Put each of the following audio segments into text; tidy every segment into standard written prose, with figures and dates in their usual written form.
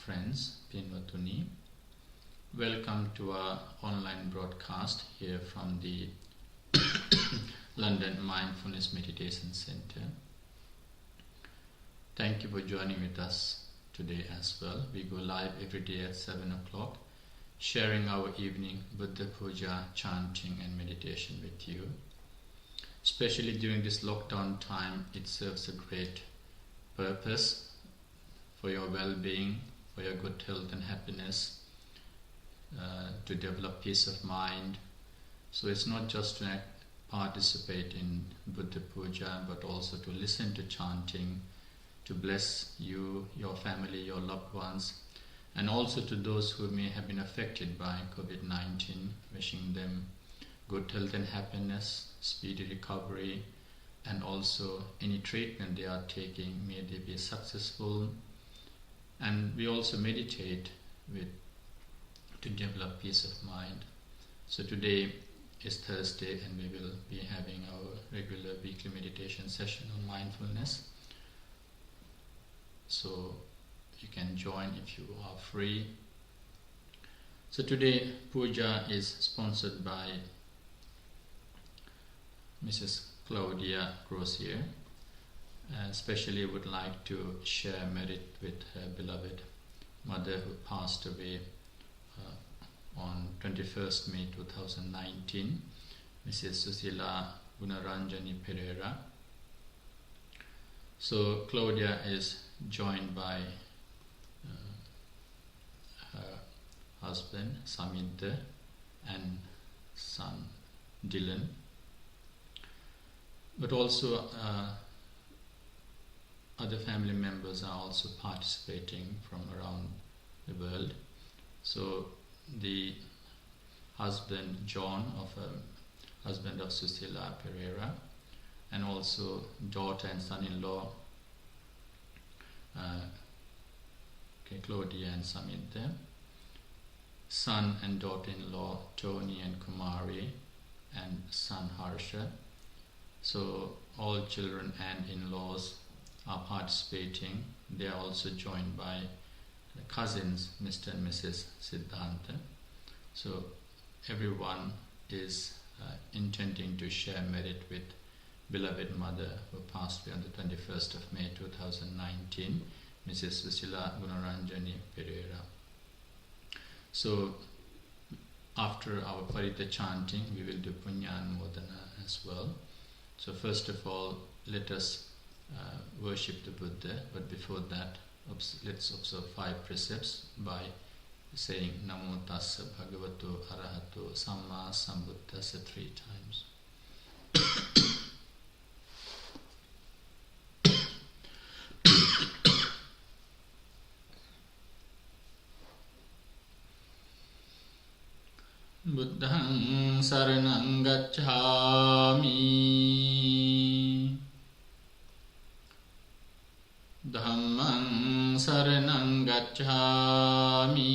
friends, Pinwatuni. Welcome to our online broadcast here from the London Mindfulness Meditation Center. Thank you for joining with us today as well. We go live every day at 7 o'clock, sharing our evening Buddha Puja, chanting and meditation with you. Especially during this lockdown time, it serves a great purpose for your well-being, for your good health and happiness, to develop peace of mind. So it's not just to participate in Buddha Puja, but also to listen to chanting, to bless you, your family, your loved ones, and also to those who may have been affected by COVID-19, wishing them good health and happiness, speedy recovery, and also any treatment they are taking, may they be successful. And we also meditate to develop peace of mind. So today is Thursday, and we will be having our regular weekly meditation session on mindfulness. So you can join if you are free. So today Puja is sponsored by Mrs. Claudia Grossier. Especially would like to share merit with her beloved mother who passed away on 21st May 2019, Mrs. Susila Gunaranjani Pereira. So Claudia is joined by her husband Samidda and son Dylan, but also other family members are also participating from around the world. So the husband John, husband of Susila Pereira, and also daughter and son-in-law Claudia and Samidda, son and daughter-in-law Tony and Kumari, and son Harsha. So all children and in-laws are participating. They are also joined by cousins, Mr. and Mrs. Siddhanta. So everyone is intending to share merit with beloved mother who passed away on the 21st of May 2019, Mrs. Susila Gunaranjani Pereira. So after our Paritta Chanting, we will do Punya Anmodana as well. So first of all, let us worship the Buddha, but before that, let's observe 5 precepts by saying Namo Tassa Bhagavato Arahato Samma Sambuddhassa 3 times. Buddhaṃ saraṇaṃ gacchāmi, Dhammaṃ saraṇaṃ gacchāmi,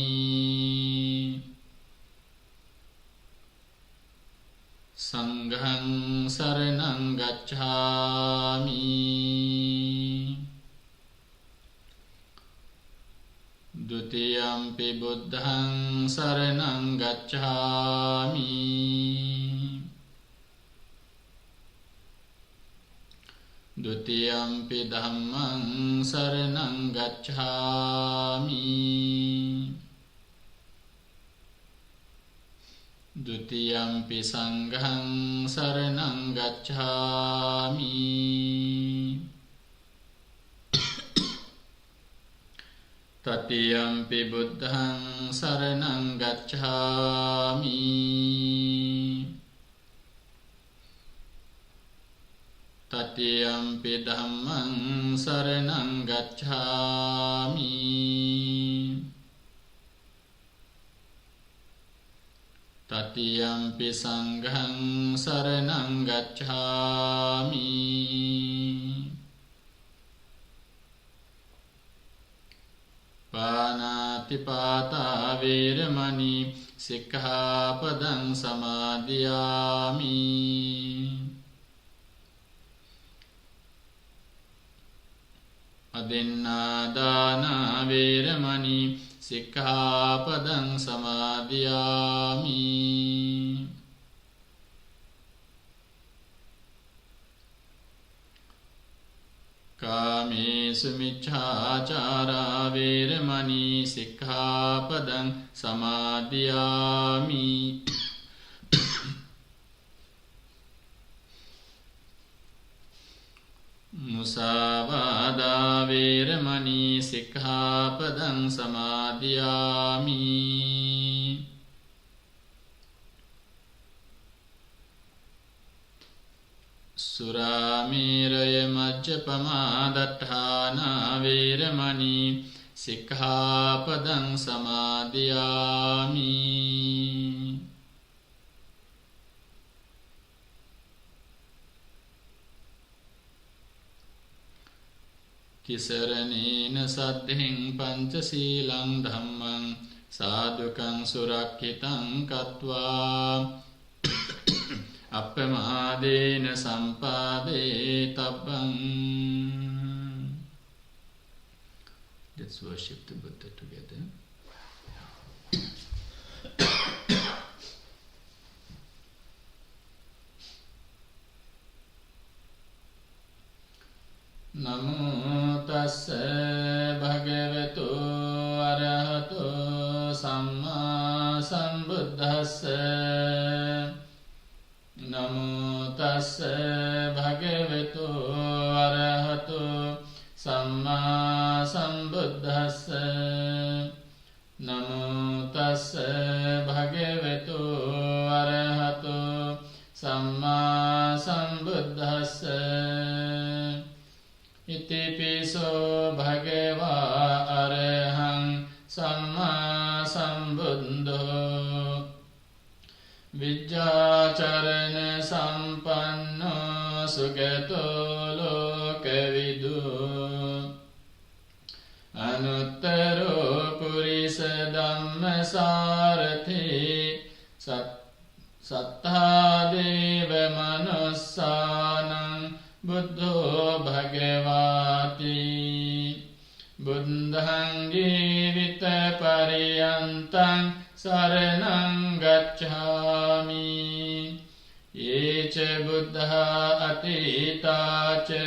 Saṅghaṃ saraṇaṃ gacchāmi, Dutiyampi buddhaṃ saraṇaṃ gacchāmi, Dutiyampi dhammaṃ saraṇaṃ gacchāmi, Dutiyampi saṅghaṃ saraṇaṃ gacchāmi, Tatiyampi buddhaṃ saraṇaṃ gacchāmi, Tatiyampi dhammaṃ saraṇaṃ gacchāmi, Tatiyampi saṅghaṃ saraṇaṃ gacchāmi, Pānātipātā vīramani sikkhapadam samadhiyāmi. අදින්නා දාන වේරමණී සික්ඛාපදං සමාදියාමි. කාමේසු මිච්ඡාචාරා වේරමණී සික්ඛාපදං සමාදියාමි. මුසාවාදා වේරමණී සික්ඛාපදං සමාදියාමි. සුරාමේරය මජ්ජපමා දට්ඨානා වේරමණී සික්ඛාපදං සමාදියාමි. තිසරණේන සද්ධින් පංචශීලං ධම්මං සාදුකං සුරක්ඛිතං කତ୍වා අප්පමාදේන සම්පාදේ තබ්බං. Let's worship the Buddha together. Namo tassa bhagavato arahato samma sambuddhassa. Namo tassa bhagavato arahato samma sambuddhassa. Namo tassa bhagavato arahato samma sambuddhassa. Itipiso bhagava arahang samma sambuddho Vijjācarana sampanno sugato lokavidu Anuttaro purisa dhammasarathi sattādeva manussānaṁ buddho bhagavāti buddhaṃ jīvita pariyantaṃ saranam gacchāmi. Ye ca buddha atita ca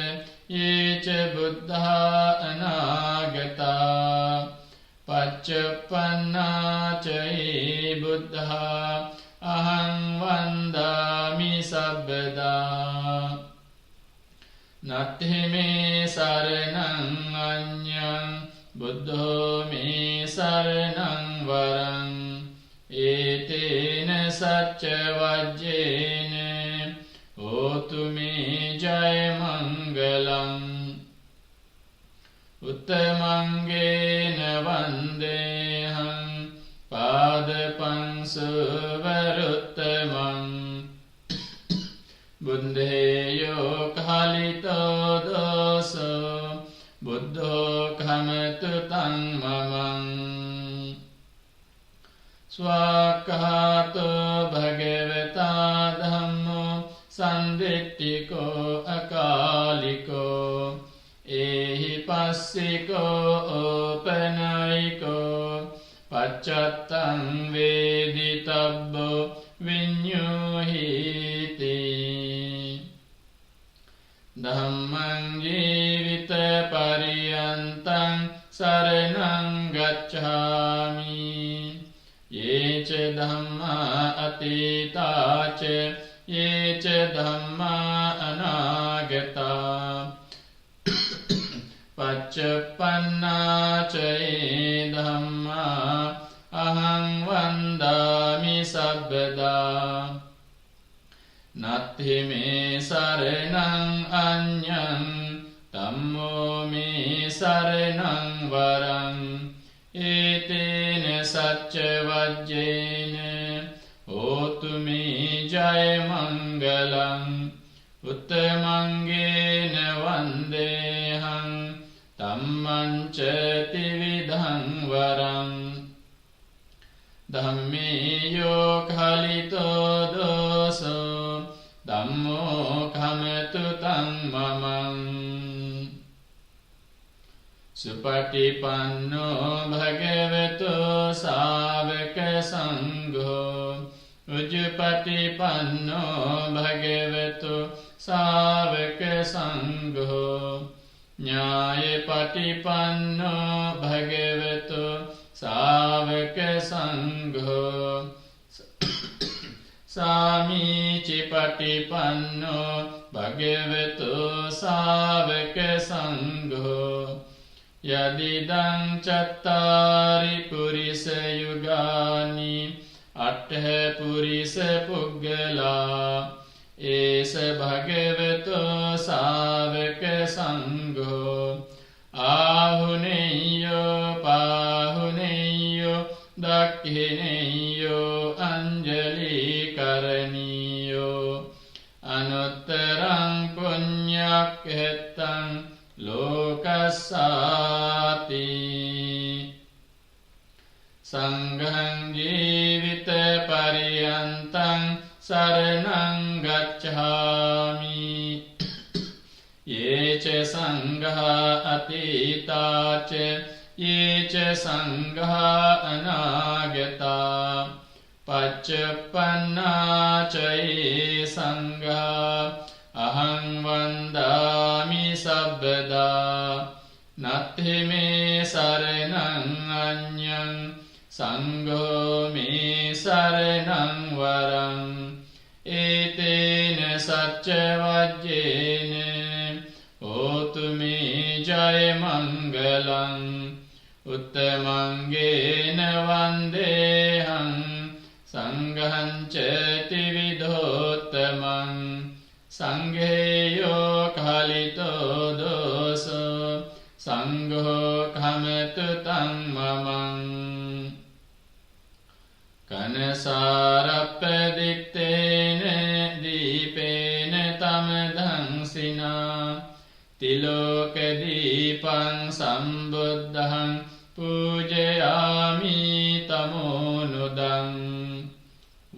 ye ca buddha anagata paccappanna ca ye buddha aham vandami sabbada. Natti me saranam anyam buddho me saranam varam. Etena satcha vajjena hotu me jaya mangalam. Uttamangena vandeham padapang suvaruttamam. Buddheyo kalito doso buddho khamatu tang mamam. Swakato bhagavata dhammo sandittiko akaliko ehi passiko opanayiko paccattam veditabbo vinyuhiti. Dhammam jīvita pariyantaṃ saranam gacchāmi. Ye ca dhamma atita ca ye ca dhamma anagata paccappanna ca ye dhamma aham vandami sabbada. Natti me saranam anyam tammo me saranam varam. Etena satcha vajjena hotu me jaya mangalam. Uttamangena vandeham tamman ca tividham varam. Dhamme yo khalito doso dhammo khamatu tam mamam. Supatipanno bhagavato savaka sangho Ujjupatipanno bhagavato savaka sangho Nyayapatipanno bhagavato savaka sangho Samicipatipanno bhagavato savaka sangho Yadidang cattari purisa yugani Attha purisa puggala Esa bhagavato savaka sangho Ahuneyo pahuneyo Dakhineyo anjali karaniyo Anuttarang punyak hetang Lokasati Sanghang jivita pariyantang saranang gacchami Yeche sangha atitache Yeche sangha anagata Paccapanna caye sangha Ahang vandami sabbada Natti me saranang anyang Sangho me saranang varang Etene satcha vajjene Otu me jaya mangalang Uttamangena vandehang Sanghang ceti vidhottamang Sangheyo kalito doso Sangho kamatu tang mamang Kanasarappadiktene dipene tamadang sina Tiloka dipang sambuddhang Pujayami tamonudang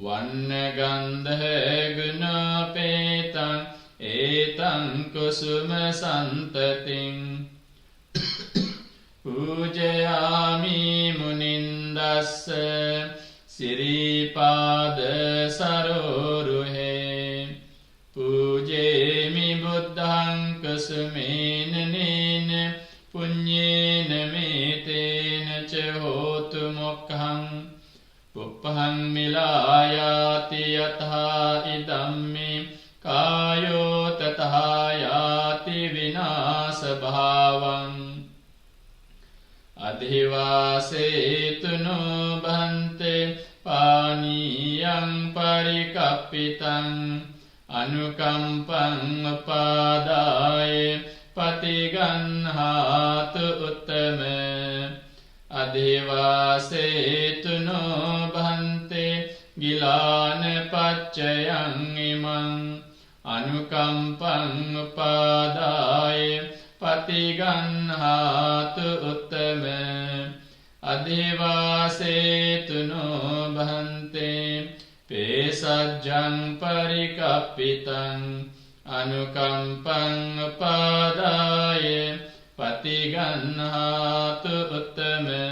Vanna gandha guna petang etang kusuma santating Pujayami munindassa siripada saroruhe Pujemi buddhang kusumena nena punyena metena ca hotu mokkhaṃ Puppahang milayati yatha idammi Kayo tathayati vinasa bhavang Adhivasetuno bhante Paniyang parikappitang Anukampang upadaye Patiganhatu uttama Adhivasetuno bhante Gilana paccayang imang Anukampang upadaye Patiganhatu uttama Adhivasetuno bhante Pesajjang parikappitang Anukampang upadaye Patiganhatu uttama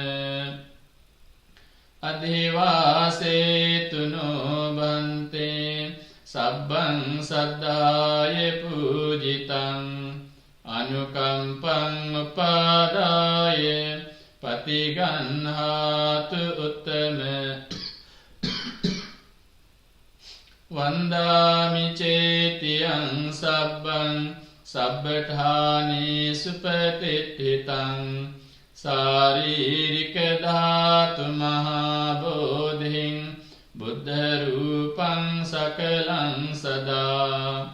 Adhivasetuno bhante Sabbang saddhaye pujitang Anukampang upadaye Patiganhatu uttama Vandami cetiyang sabbang Sabbathani supatithitang Saririka dhatu mahabodhing Buddha rupang sakalang sada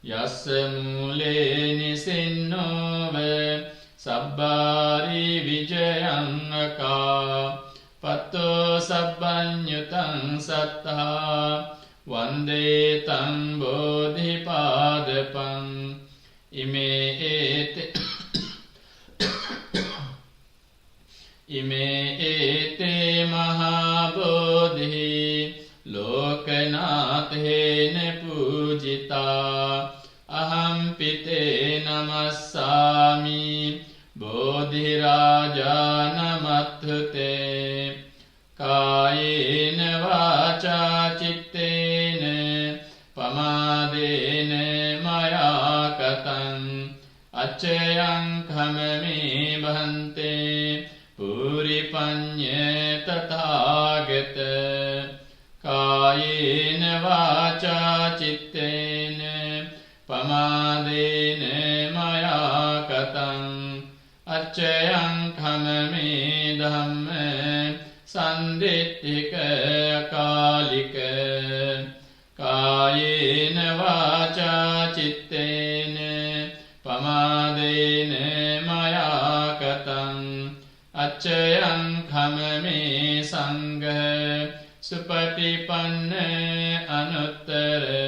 Yassa mule nisinno ve Sabbari vijayang aka Patto sabbanyutang sattha Vande tang bodhipadapang Ime ete mahabodhi Lokanathene pujita Aham pite namassami bodhirājanamattute kāyena vācā cittena pamādena maya katam accayaṃ khamami bhante puripanya tathāgata kāyena vācā cittena pamādena maya katam accayaṃ khamami dhamma sanditthika akālika kāyena vācā cittena pamādena maya katam accayaṃ khamami sangha supatipanna anuttara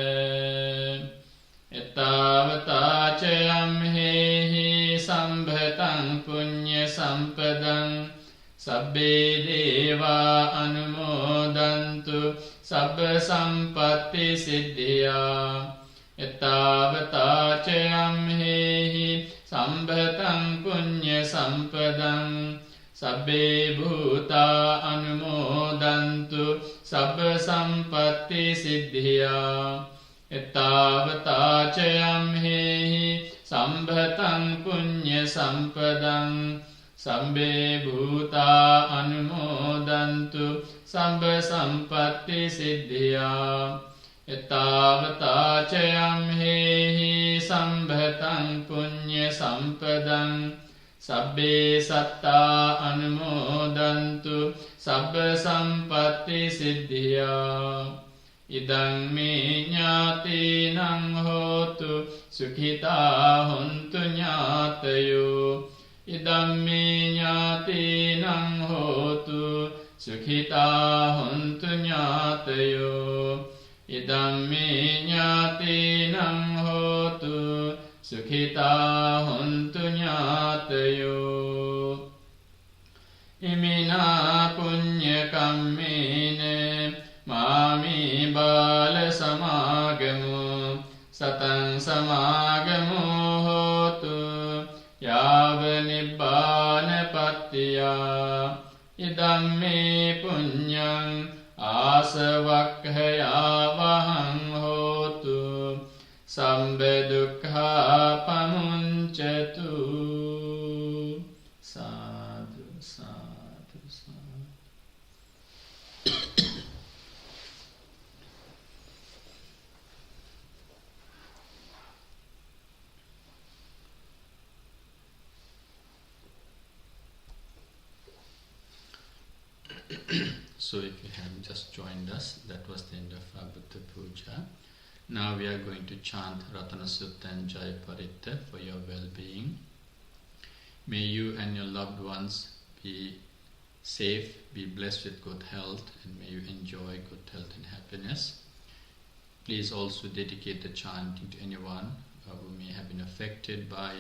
etāvatācayam hehi sambhataṃ puñya sampadaṃ sabbe devā anumodantu sabba sampatti siddhiyā etāvatācayam hehi sambhataṃ puñya sampadaṃ sabbe bhūtā anumodantu sabba sampatti siddhiyā etāvatācayam hehi sambhataṃ puñya sampadaṃ sabbe bhūtā anumodantu sabba sampatti siddhiyā etāvatācayam hehi sambhataṃ puñya sampadaṃ sabbe sattā anumodantu sabba sampatti siddhiyā idaṃ me ñātīnaṃ hotu sukhitā hontu ñātayo idaṃ me ñātīnaṃ hotu sukhitā hontu ñātayo idaṃ me ñātīnaṃ hotu sukhitā hontu ñātayo iminā puñya kammena māmi bāla samāgamo sataṃ samāgamo hotu yāva nibbāna pattiyā idaṃ me puñyaṃ āsavakkhayaṃ vaham hotu sambha dukkha pamuncatu sadhu sadhu sadhu. So if you have just joined us, that was the end of our Buddha Puja. Now we are going to chant Ratana Sutta and Jai Paritta for your well-being. May you and your loved ones be safe, be blessed with good health, and may you enjoy good health and happiness. Please also dedicate the chanting to anyone who may have been affected by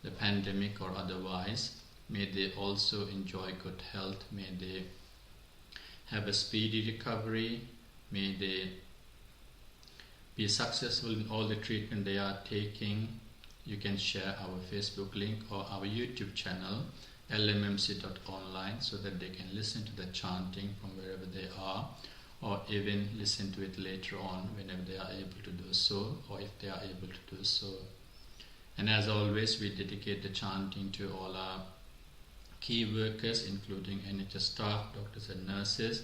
the pandemic or otherwise. May they also enjoy good health. May they have a speedy recovery. May they be successful in all the treatment they are taking. You can share our Facebook link or our YouTube channel, lmmc.online, so that they can listen to the chanting from wherever they are, or even listen to it later on whenever they are able to do so, or if they are able to do so. And as always, we dedicate the chanting to all our key workers, including NHS staff, doctors and nurses,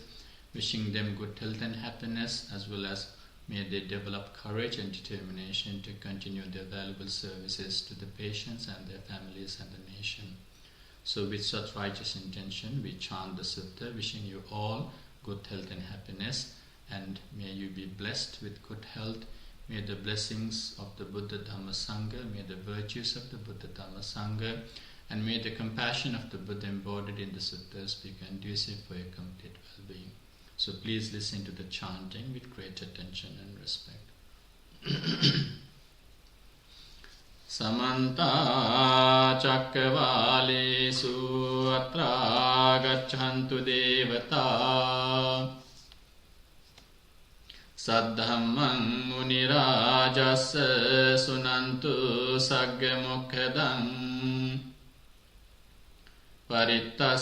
wishing them good health and happiness, as well as may they develop courage and determination to continue their valuable services to the patients and their families and the nation. So with such righteous intention, we chant the sutta, wishing you all good health and happiness, and may you be blessed with good health. May the blessings of the Buddha Dhamma Sangha, may the virtues of the Buddha Dhamma Sangha, and may the compassion of the Buddha embodied in the suttas be conducive for your complete well-being. So please listen to the chanting with great attention and respect. Samanta cakkavalesu atra gacchantu devata saddhammam munirajassa sunantu sagga mokkhadan Paritta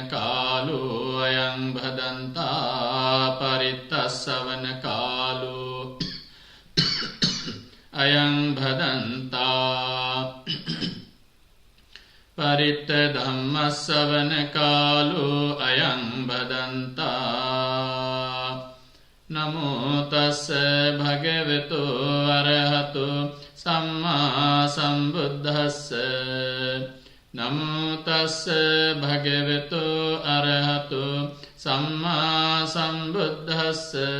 kalu ayang bhadanta Paritta kalu ayang bhadanta Paritta kalu ayang bhadanta Namo tassa bhagavato arahato samma sambuddhassa Namo tassa bhagavato arahato samma sambuddhassa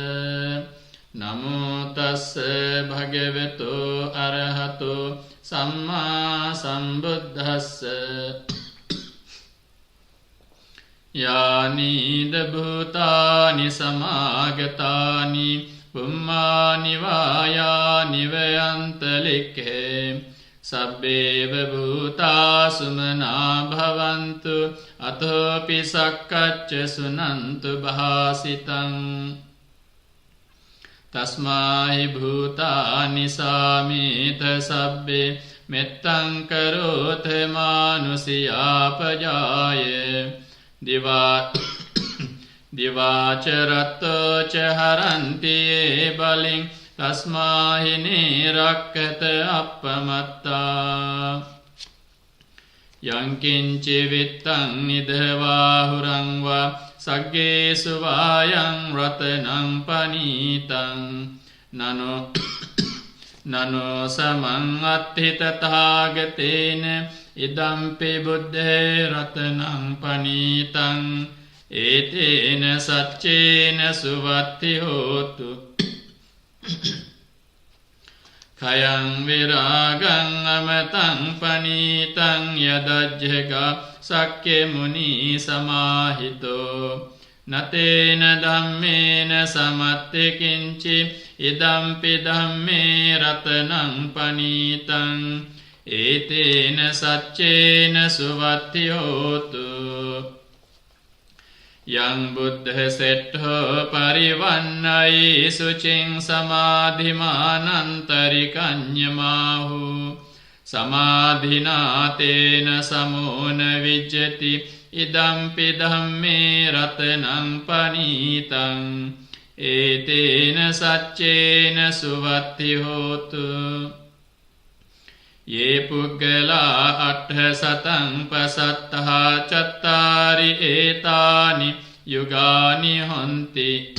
Namo tassa bhagavato arahato samma sambuddhassa Yani bhutani samagatani Pummani vayani vayantalikhe Sabbeva bhuta sumana bhavantu Athopi sakkacca sunantu bhasitam Tasmai bhutani samita sabbe Mettam karothe manusiyapajaye Divacharatto ca haranti baling Tasmahini rakkata appamatta Yankinci vittam nidhavahurang va Saggesu vayang ratanang panitam Nano samang atthitathagatena Idampi buddhe ratanang panitam Etena saccena suvatti hotu Kayang viragang amatang panitam Yadajjaga sakke muni samahito Natena dhammena samatte kinci Idampi dhamme ratanang panitam Etena saccena suvatti hotu Yang buddha settho parivannai sucing samadhimanantarikanyamahu Samadhina tena samona vijjati Idampi dhamme ratanang panitam Etena saccena suvatti hotu Ye puggala attha satang pasattaha cattari etani yugani honti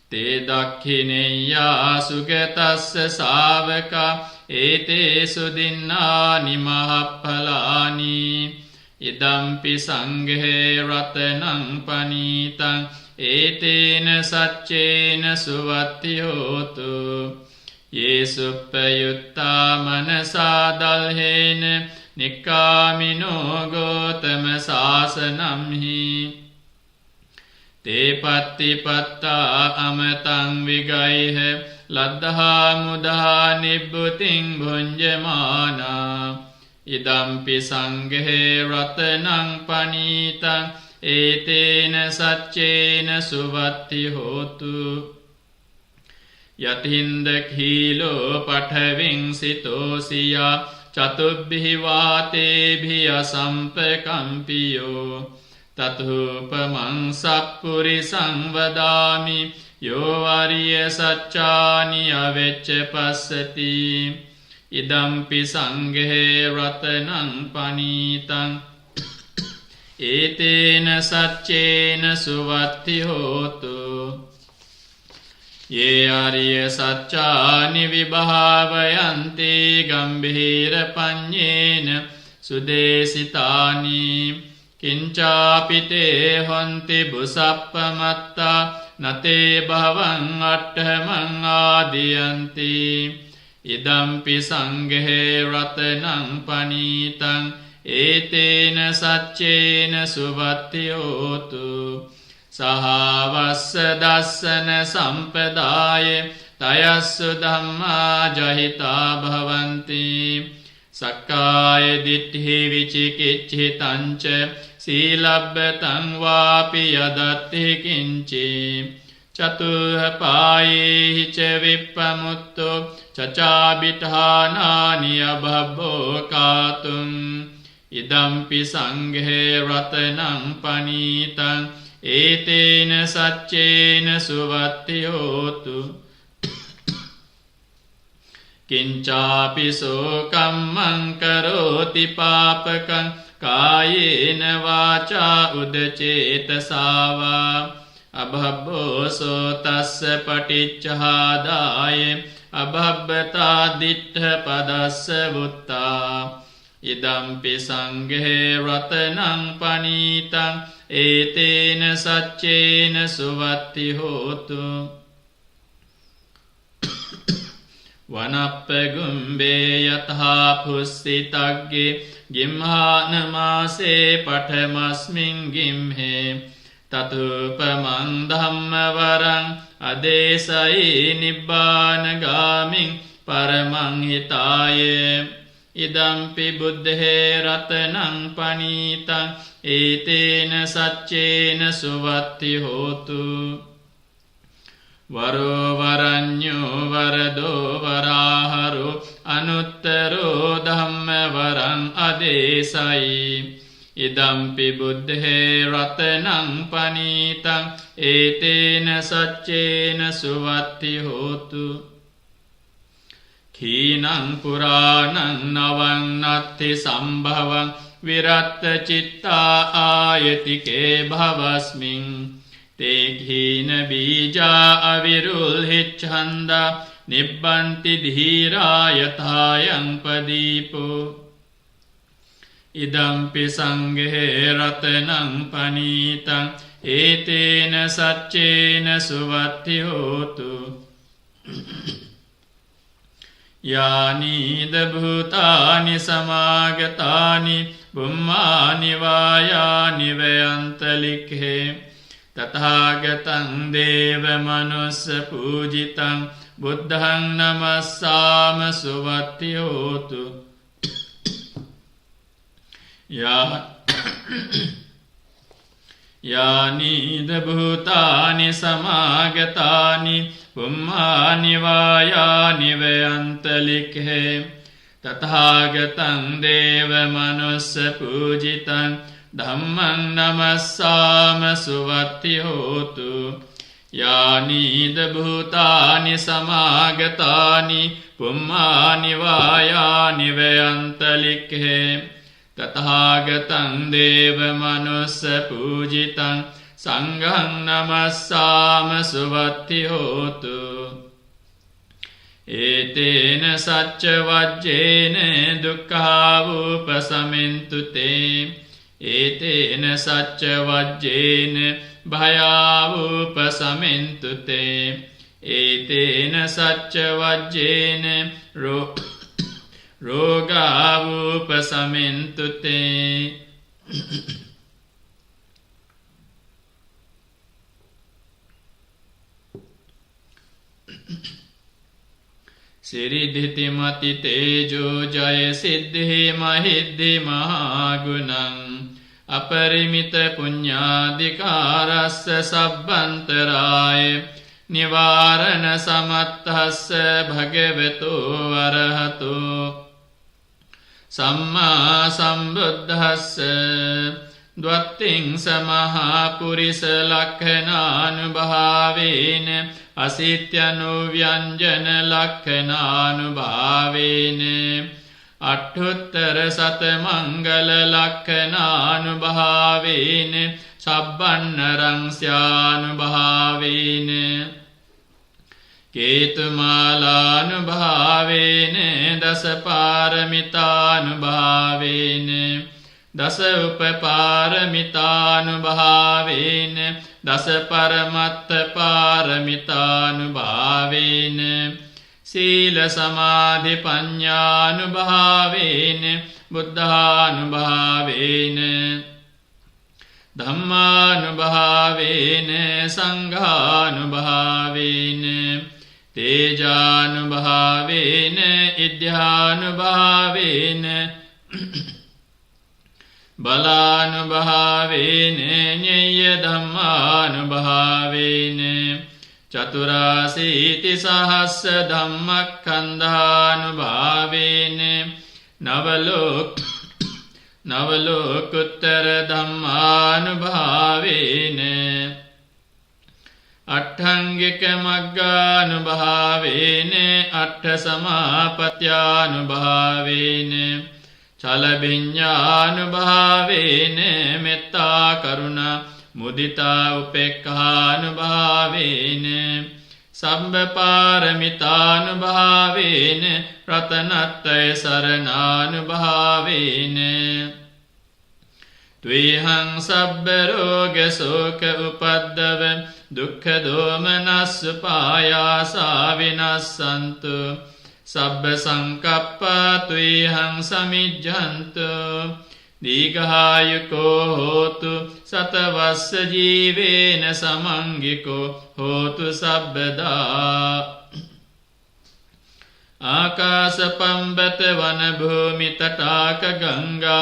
Te dakhineya sugatassa savaka ete sudinnani mahappalani Idampi sanghe ratanang panitam etena saccena suvatti hotu Ye suppayutta manasa dalhena nikkamino gotama sasanam hi Te pattipatta amatang vigaihe laddha mudha nibbuting bhunjamana Idampi sanghe ratanang panitam etena saccena suvatti hotu Yatinda khilo pathaving sitosiya Chatubbihi vatebhiya sampakampiyo Tathupamang sappurisang vadami Yo variya saccani avecce passati Idampi sanghe ratanang panitam Etena saccena suvatti hotu Ye ariya saccani vibhavayanti gambhira panyena sudesitani Kincapite honti busappamatta nate bhavang attamang adiyanti Idampi sanghe ratanang panitam etena saccena suvatti hotu Sahavassa dassana sampadaya tayassu dhamma jahita bhavanti Sakkaya ditthi vicikiccitanca sīlabbataṃ vāpi yadatti kiñci Catuha pāyehi ca vippamutto cacābithānāni abhabbo kātum idampi sanghe ratanang panitang etena saccena suvatti hotu kincapi sokammang karoti papakang kayena vaca udacetasava abhabboso tassa paticchahadaye abhabbata dittha padassa vutta idampi sanghe ratanang panitang etena saccena suvatti hotu vanapagumbe yatha pussitagge gimhanamase pathamasmin gimhe tatupamang dhammavarang adesai nibbanagaming paramang hitaye idampi buddhe ratanang panitang etena saccena suvatti hotu varo varanyo varado varaharo anuttaro dhammavarang adesai idampi buddhe ratanang panitang etena saccena suvatti hotu khinang puranang navang natti sambhavang viratta citta ayatike bhavasmin te khina bija avirulhichhanda nibbanti dhira yathayang padipo idampi sanghe ratanang panitang etena saccena suvatti hotu yani dabhutani samagatani bummani vayani vayantalikhe tathāgatang deva manussa pujitang buddhang namassāma suvatti hotu yani dabhutani samagatani pummani vayani vayantalikhe tathāgatang deva manussa pujitang dhammang namassāma suvatti hotu yani dabhutani samagatani pummani vayani vayantalikhe tathāgatang deva manussa pujitang sanghang namassāma suvatti hotu etena sacca vajjena dukkhavupasamintu te etena sacca vajjena bhayavupasamintu te etena sacca vajjena rogavupasamintu te siridhiti mati tejo jaya siddhi mahiddhi mahagunang aparimita punyadikarassa sabbantaraya nivarana samattassa bhagavato arahato samma sambuddhassa dvatting samahapurisa lakhananubhavena asityanuvyanjana lakhananubhavena attuttara satamangala lakhananubhavena sabbannarang syanubhavena ketumalanubhavena dasaparamitaanubhavena dasa upaparamitaanubhavena dasa paramatta paramitaanubhavena sīla samadhi paññānubhavena buddhānubhavena dhammānubhavena saṅghānubhavena tejānubhavena idhyānubhavena balānubhavena ñeya dhammānubhavena caturāsīti sahassa dhammakkandhānubhavena Navalokuttara Dhammanubhavene Atthangika Magganubhavene Atta Samapatyanubhavene Chalabhinyanubhavene Metta Karuna Mudita Upekhanubhavene Sabba Paramitanubhavene Ratanattaya Sarananubhavene Tvihang Sabba Roga Soka Upaddava Dukkha Domanasupayasa Vinassantu Sabba Sankappa Tvihang Samijjantu Digahayuko Hotu Satavassa Jivena Samangiko Hotu Sabbada Akasa Pambata Vanabhumi Tataka Ganga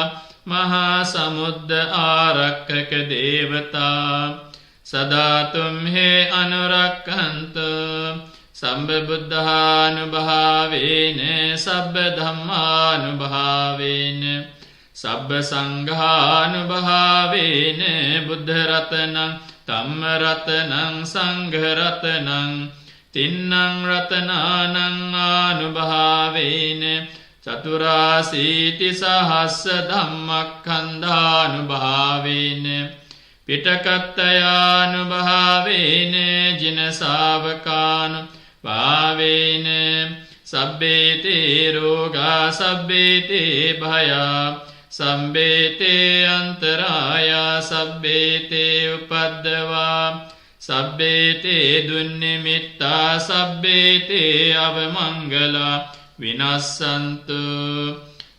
Mahasamudda Arakkaka Devata Sada Tumhe Anurakkantu Sabba Buddhanubhavene Sabba Dhammanubhavene Sabba Sanghanubhavene Buddharatanang Tamaratanang Sangharatang Tinnang Ratananang Anubhavene Chaturasiti Sahassa Dhammakkhandhanubhavene Pitakattayanubhavene Jinasavakanu Bhavene Sabbete Roga Sabbete Bhaya Sabbete Antaraya Sabbete Upaddava Sabbete Dunnimitta Sabbete Avamangala Vinassantu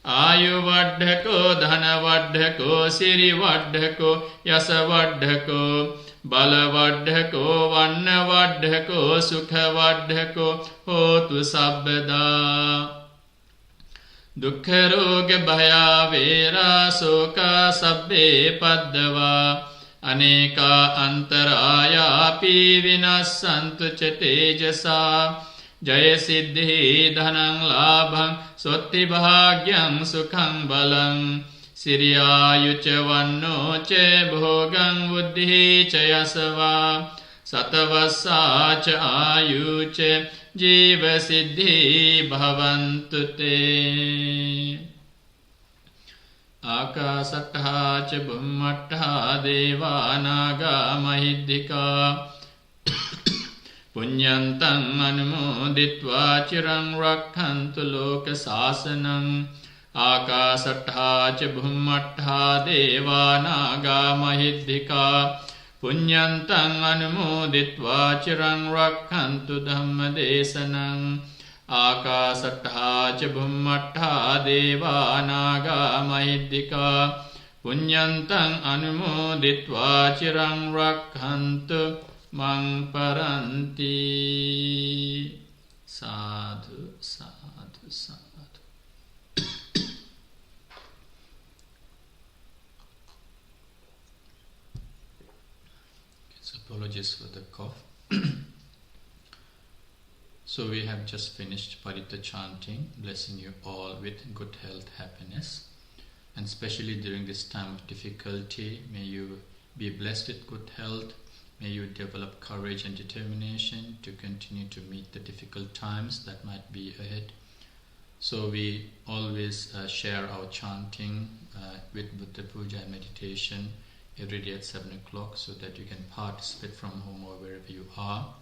Ayuvadhako Dhanavadhako Sirivadhako Yasavadhako Balavadhako Vannavadhako Sukhavadhako Hotu Sabbada Dukkharoga Bhaya Vera Soka Sabbe Paddava Aneka Antaraya Pi Vinassantu Cetejasa Jaya Siddhi Dhanang Labhang Sotti Bhagyam Sukhang Balang Siriyayucha Vanno Che Bhogang Buddhi Chayasava Satavassa Cha Ayuche Jiva Siddhi Bhavantu Te Akasattha Cha Bhummattha Deva Naga Mahiddhika Punyantang Anumoditva Chirang Rakkhantu Loka Sasanang Akasattha Cha Bhummattha Deva Naga Mahiddhika Punyantang Anumoditva Chirang Rakkhantu Dhamma Desanang Akasattha Cha Bhummattha Deva Naga Mahiddhika Punyantang Anumoditva Chirang Rakkhantu Mang Paranti Sadhu Sadhu Sadhu. Apologies for the cough. So we have just finished Paritta Chanting, blessing you all with good health, happiness, and especially during this time of difficulty, may you be blessed with good health. May you develop courage and determination to continue to meet the difficult times that might be ahead. So we always share our chanting with Buddha Puja and meditation every day at 7 o'clock so that you can participate from home or wherever you are,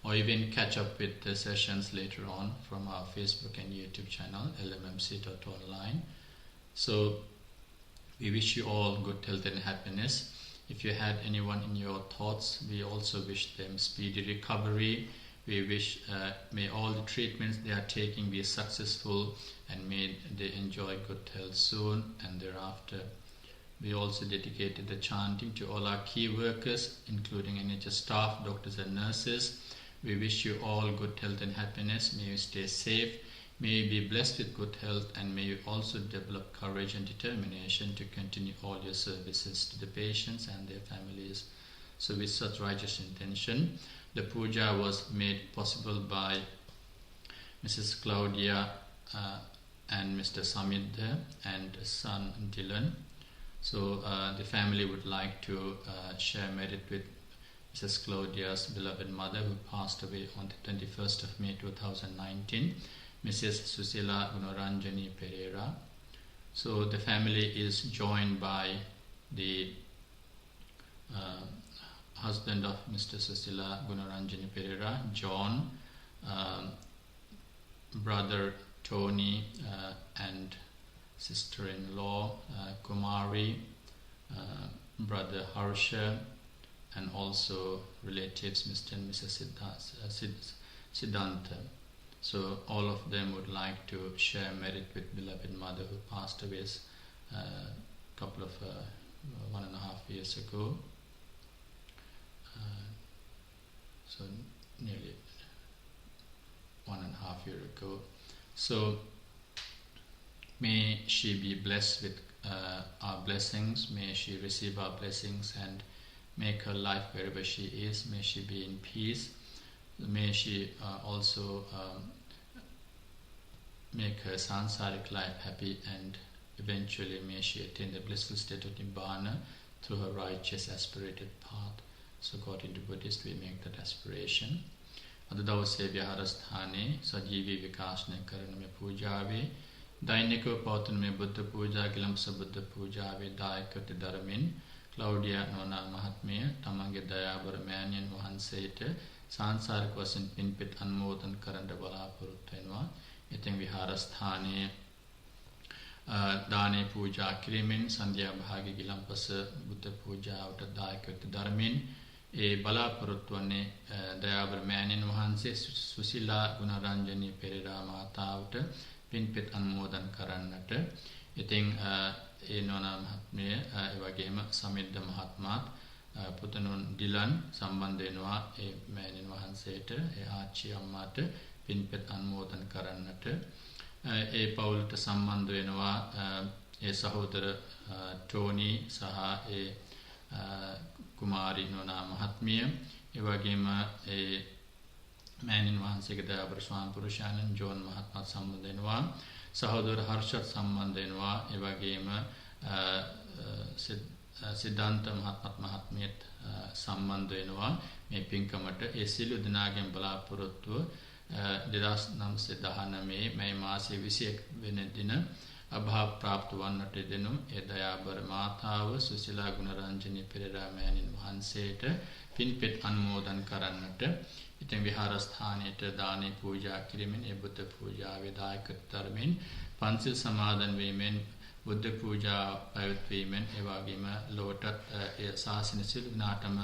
or even catch up with the sessions later on from our Facebook and YouTube channel, lmmc.online. So we wish you all good health and happiness. If you had anyone in your thoughts, we also wish them speedy recovery. We wish may all the treatments they are taking be successful and may they enjoy good health soon and thereafter. We also dedicated the chanting to all our key workers, including NHS staff, doctors and nurses. We wish you all good health and happiness. May you stay safe. May you be blessed with good health, and may you also develop courage and determination to continue all your services to the patients and their families. So with such righteous intention, the puja was made possible by Mrs. Claudia and Mr. Samid and son Dylan. So the family would like to share merit with Mrs. Claudia's beloved mother, who passed away on the 21st of May 2019, Mrs. Susila Gunaranjani Pereira. So the family is joined by the husband of Mr. Susila Gunaranjani Pereira, John, brother Tony, and sister-in-law Kumari, brother Harsha, and also relatives Mr. and Mrs. Siddhanta. So all of them would like to share merit with beloved mother who passed away a couple of 1.5 years ago. So nearly 1.5 years ago. So may she be blessed with our blessings. May she receive our blessings and make her life wherever she is. May she be in peace. May she also make her sansaric life happy, and eventually may she attain the blissful state of Nibbana through her righteous aspirated path. So according to Buddhists, we make that aspiration. අද දවසේ විහාරස්ථානයේ සජීවී විකාශනය කරන මේ පූජාවේ දෛනිකව පවත්වන මේ බුද්ධ පූජා ගිලම්ස බුද්ධ පූජාවේ දායකත්ව දරමින් ක්ලෞඩියා නෝනා මහත්මිය තමන්ගේ දයාබර මෑණියන් වහන්සේට සාංසාරික වශයෙන් පින්පෙත් අනුමෝදන් කරන්න බලාපොරොත්තු වෙනවා. ඉතින් විහාරස්ථානයේ දානේ පූජා කිරීමෙන් සන්ධ්‍යා භාගයේ ගිලම්පස බුද්ධ පූජාවට දායකත්ව දරමින් ඒ බලාපොරොත්තු වන්නේ දයාබර මෑණියන් වහන්සේ සුසිලා ගුණරංජනී පෙරේරා මාතාවට පින්පෙත් අනුමෝදන් කරන්නට. ඉතින් ඒ නෝනා මහත්මිය ඒ වගේම සමිද්ද මහත්මයාත් පුතණුන් ඩිලන් සම්බන්ධ වෙනවා ඒ මෑණියන් වහන්සේට, ඒ ආච්චි අම්මාට පින්පෙත් අනුමෝදන් කරන්නට. ඒ පවුලට සම්බන්ධ වෙනවා ඒ සහෝදර ටෝනි සහ ඒ කුමාරි නෝනා මහත්මිය, ඒ වගේම ඒ මෑණියන් වහන්සේගේ දයාබර ස්වාමි පුරුෂයාණන් ජෝන් මහත්මයාත් සම්බන්ධ වෙනවා, සහෝදර හර්ෂත් සම්බන්ධ වෙනවා, ඒ වගේම සිද්ධාන්ත මහත්මියත් සම්බන්ධ වෙනවා මේ පින්කමට. ඒ සියලු දෙනාගෙන් බලාපොරොත්තුව 2919 මැයි මාසයේ 21 වෙනි දින අභාව ප්‍රාප්ත වන්නට දෙනු ඒ දයාබර මාතාව සුසිලා ගුණරංජනී පෙරේරා මෑණියන් වහන්සේට පින්පෙත් අනුමෝදන් කරන්නට. ඉතින් විහාරස්ථානයේ දානේ පූජා කිරීමෙන් ඒ බුද්ධ පූජාවේ දායකත්ව දරමින් පන්සිල් සමාදන් වීමෙන් බුද්ධ පූජා පැවැත්වීමෙන් ඒ වගේම ලොවටත් ඒ ශාසන සිල් නාටම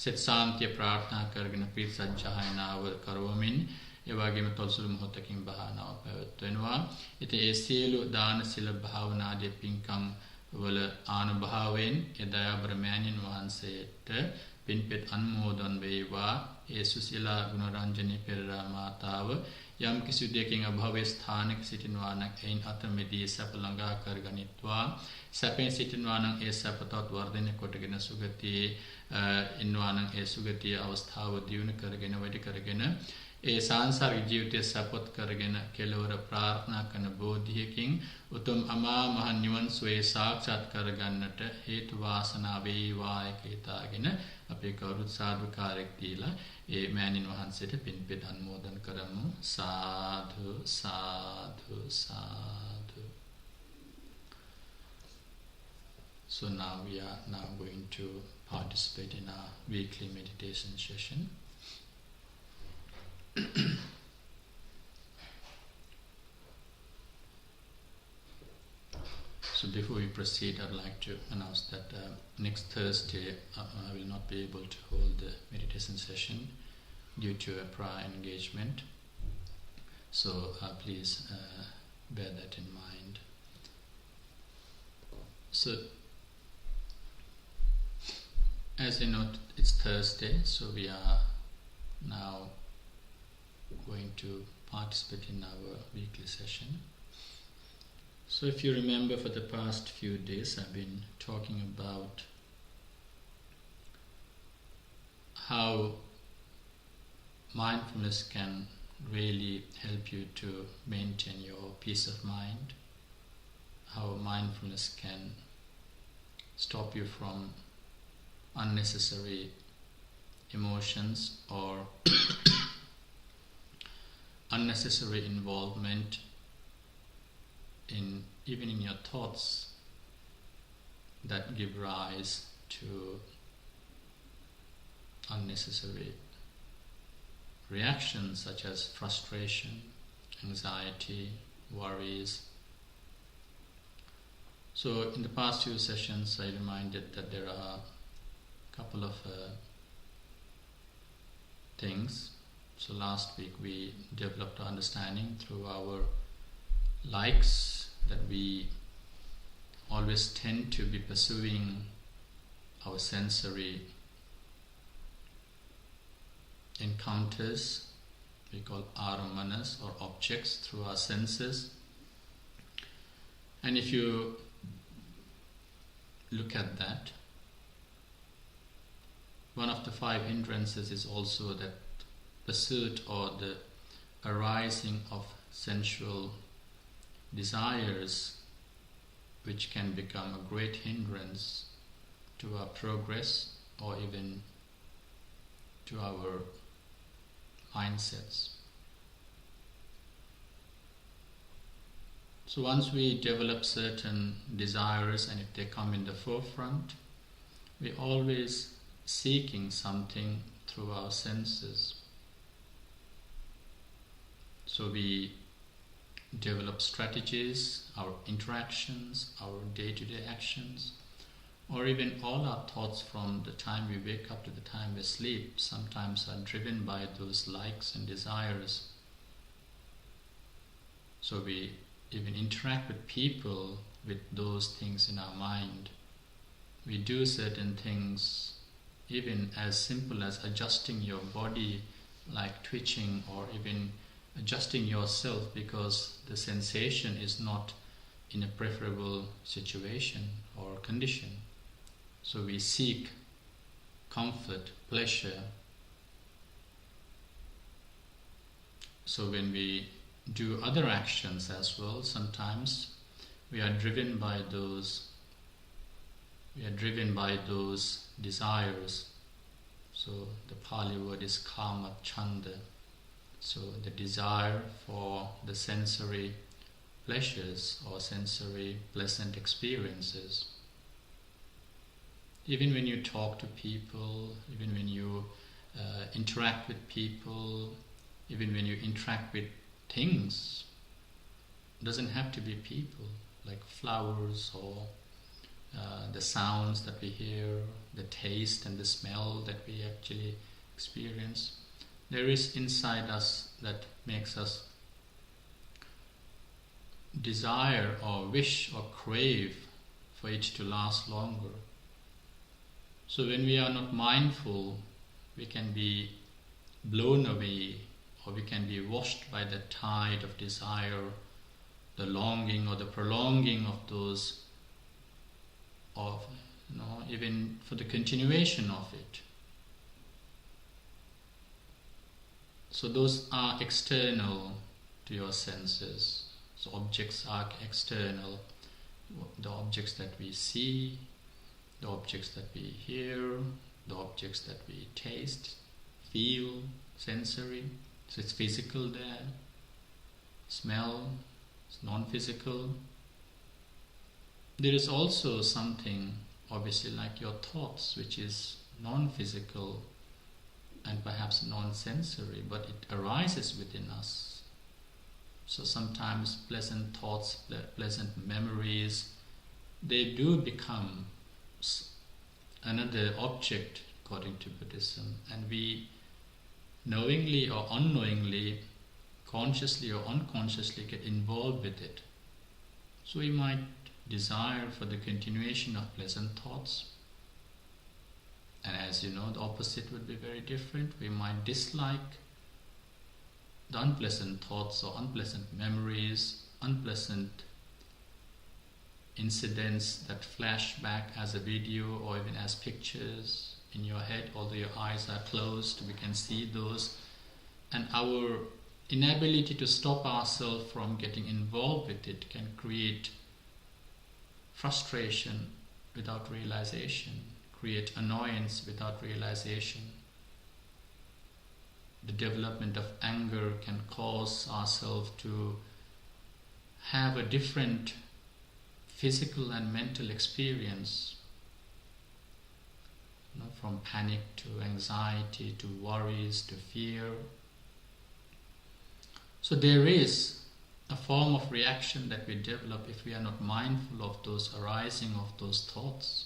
සෙත් සාන්තිය ප්‍රාර්ථනා කරගෙන පිරිත් සජ්ජායනාව කරවමින් ඒ වගේම තොල්සුළු මොහොතකින් භාවනාව පැවැත්වෙනවා. ඉතින් ඒ සියලු දාන සිල් භාවනාදී පින්කම් වල ආනුභාවයෙන් ඒ දයාබර මෑණියන් වහන්සේට පින්පෙත් අනුමෝදන් වේවා. ඒ සුසිලා ගුණරංජනී පෙරේරා මාතාව යම් කිසි දෙයකින් අභවයේ ස්ථානක සිටිනවා නම් එයින් අත මෙදී සැප ළඟා කරගනිත්වා. සැපෙන් සිටිනවා නම් ඒ සැපතත් වර්ධනය කොටගෙන සුගතියේ ඉන්නවා නම් ඒ සුගතියේ අවස්ථාව දියුණු කරගෙන වැඩි කරගෙන ඒ සාංසාරික ජීවිතය සපොත් කරගෙන කෙලවර ප්‍රාර්ථනා කරන බෝධියකින් උතුම් අමා මහ නිවන් සුවේ සාක්ෂාත් කරගන්නට හේතු වාසනා වේවා කියලාගෙන අපේ කවුරුත් සාදුකාරයක් දීලා ඒ මෑණින් වහන්සේට පින්පෙත් අනුමෝදන් කරමු. සාදු සාදු සාදු. So now we are going to participate in our weekly meditation session. So before we proceed, I'd like to announce that next Thursday I will not be able to hold the meditation session due to a prior engagement. So please bear that in mind. So as you know, it's Thursday, so we are now going to participate in our weekly session. So if you remember, for the past few days I've been talking about how mindfulness can really help you to maintain your peace of mind, how mindfulness can stop you from unnecessary emotions or unnecessary involvement in even in your thoughts that give rise to unnecessary reactions such as frustration, anxiety, worries. So in the past few sessions I reminded that there are a couple of things. So last week we developed our understanding through our likes, that we always tend to be pursuing our sensory encounters, we call aramanas, or objects, through our senses. And if you look at that, one of the 5 hindrances is also that pursuit or the arising of sensual desires, which can become a great hindrance to our progress or even to our mindsets. So once we develop certain desires, and if they come in the forefront, we're always seeking something through our senses. So we develop strategies, our interactions, our day-to-day actions, or even all our thoughts from the time we wake up to the time we sleep sometimes are driven by those likes and desires. So we even interact with people with those things in our mind. We do certain things even as simple as adjusting your body, like twitching, or even adjusting yourself because the sensation is not in a preferable situation or condition. So we seek comfort, pleasure. So when we do other actions as well, sometimes we are driven by those desires. So the Pali word is kama chanda. So the desire for the sensory pleasures or sensory pleasant experiences. Even when you talk to people, even when you interact with people, even when you interact with things, it doesn't have to be people, like flowers or the sounds that we hear, the taste and the smell that we actually experience. There is inside us that makes us desire or wish or crave for it to last longer. So when we are not mindful, we can be blown away, or we can be washed by the tide of desire, the longing or the prolonging of those, of even for the continuation of it. So those are external to your senses. So objects are external. The objects that we see, the objects that we hear, the objects that we taste, feel, sensory. So it's physical there. Smell, it's non-physical. There is also something, obviously, like your thoughts, which is non-physical and perhaps non-sensory, but it arises within us. So sometimes pleasant thoughts, pleasant memories, they do become another object according to Buddhism, and we knowingly or unknowingly, consciously or unconsciously get involved with it. So we might desire for the continuation of pleasant thoughts, and as you know, the opposite would be very different. We might dislike the unpleasant thoughts or unpleasant memories, unpleasant incidents that flash back as a video or even as pictures in your head. Although your eyes are closed, we can see those, and our inability to stop ourselves from getting involved with it can create frustration without realization, create annoyance without realization. The development of anger can cause ourselves to have a different physical and mental experience, from panic to anxiety to worries to fear. So there is a form of reaction that we develop if we are not mindful of those arising of those thoughts.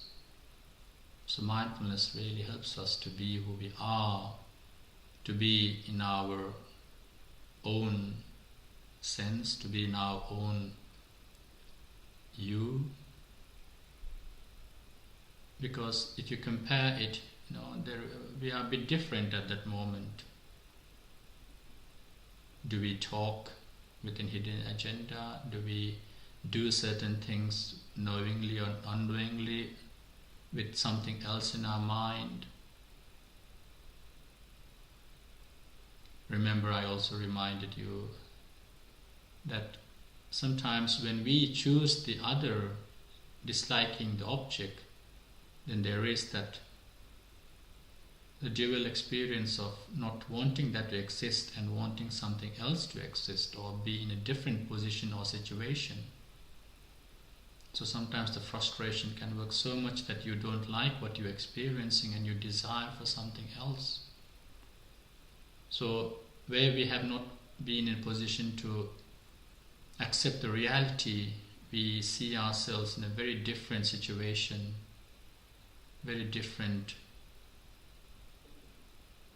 So mindfulness really helps us to be who we are, to be in our own sense, to be in our own you. Because if you compare it, we are a bit different at that moment. Do we talk with a hidden agenda? Do we do certain things knowingly or unknowingly with something else in our mind? Remember, I also reminded you that sometimes when we choose the other, disliking the object, then there is that the dual experience of not wanting that to exist and wanting something else to exist or be in a different position or situation. So sometimes the frustration can work so much that you don't like what you're experiencing and you desire for something else. So where we have not been in a position to accept the reality, we see ourselves in a very different situation, very different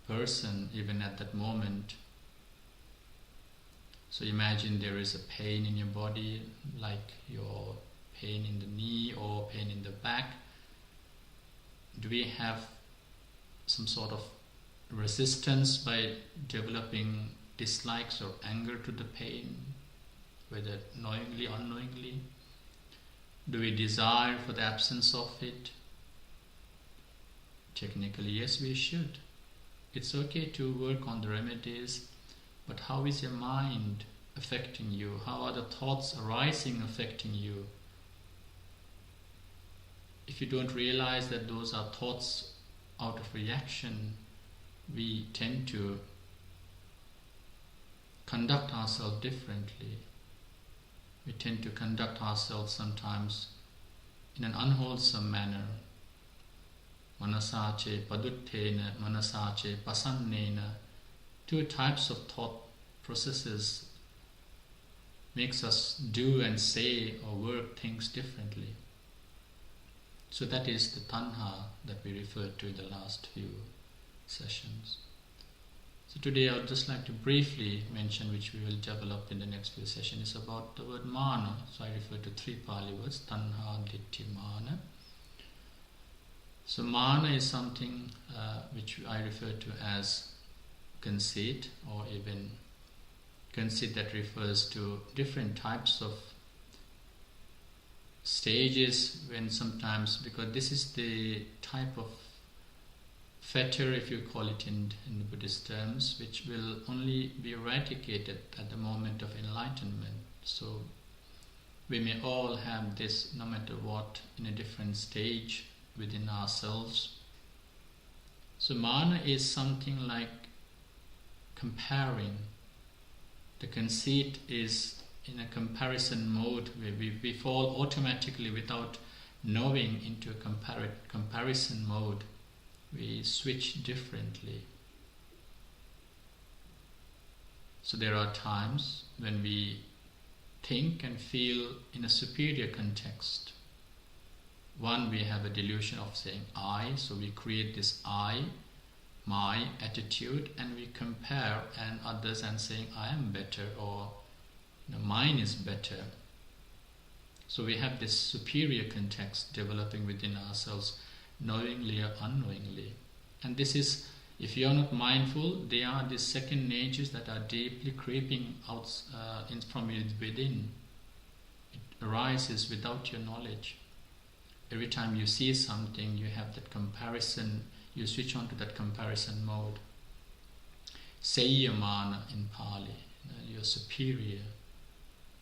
person even at that moment. So imagine there is a pain in your body, like your pain in the knee or pain in the back. Do we have some sort of resistance by developing dislikes or anger to the pain, whether knowingly or unknowingly? Do we desire for the absence of it? Technically, yes, we should. It's okay to work on the remedies, but how is your mind affecting you? How are the thoughts arising affecting you? If you don't realize that those are thoughts out of reaction, we tend to conduct ourselves differently. We tend to conduct ourselves sometimes in an unwholesome manner. Manasache paduttena, manasache pasannena. Two types of thought processes makes us do and say or work things differently. So that is the tanha that we referred to in the last few sessions. So today I would just like to briefly mention, which we will develop in the next few sessions, is about the word mana. So I refer to three Pali words, tanha, ditthi, mana. So mana is something which I refer to as conceit, or even conceit that refers to different types of stages when sometimes, because this is the type of fetter, if you call it in the Buddhist terms, which will only be eradicated at the moment of enlightenment. So we may all have this, no matter what, in a different stage within ourselves. So mana is something like comparing. The conceit is in a comparison mode where we fall automatically without knowing into a comparison mode. We switch differently. So there are times when we think and feel in a superior context. One, we have a delusion of saying I, so we create this I, my attitude, and we compare and others and saying I am better, or mine is better. So we have this superior context developing within ourselves, knowingly or unknowingly. And this is, if you are not mindful, they are these second natures that are deeply creeping out from within. It arises without your knowledge. Every time you see something, you have that comparison, you switch on to that comparison mode. Sayyamana in Pali. You're superior,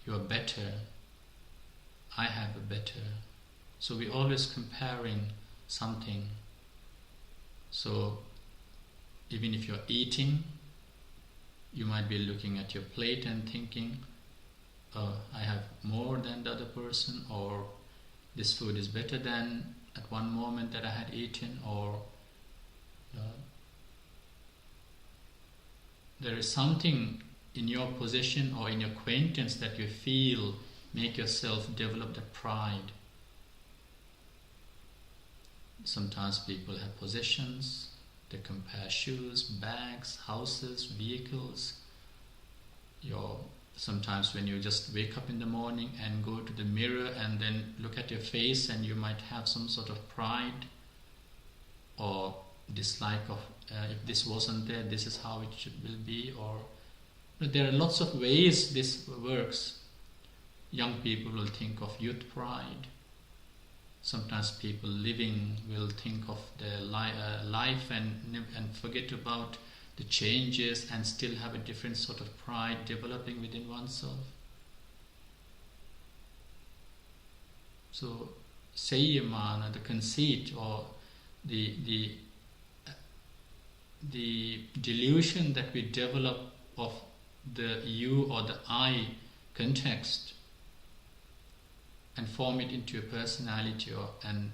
you're better, I have a better. So we're always comparing something. So even if you're eating, you might be looking at your plate and thinking, I have more than the other person, or this food is better than at one moment that I had eaten, or there is something in your possession or in your acquaintance that you feel make yourself develop that pride. Sometimes people have possessions, they compare shoes, bags, houses, vehicles. Sometimes when you just wake up in the morning and go to the mirror and then look at your face, and you might have some sort of pride or dislike of if this wasn't there, this is how it will be. But there are lots of ways this works. Young people will think of youth pride. Sometimes people living will think of their life and forget about the changes and still have a different sort of pride developing within oneself. So Sayyamana, the conceit or the delusion that we develop of the you or the I context and form it into a personality and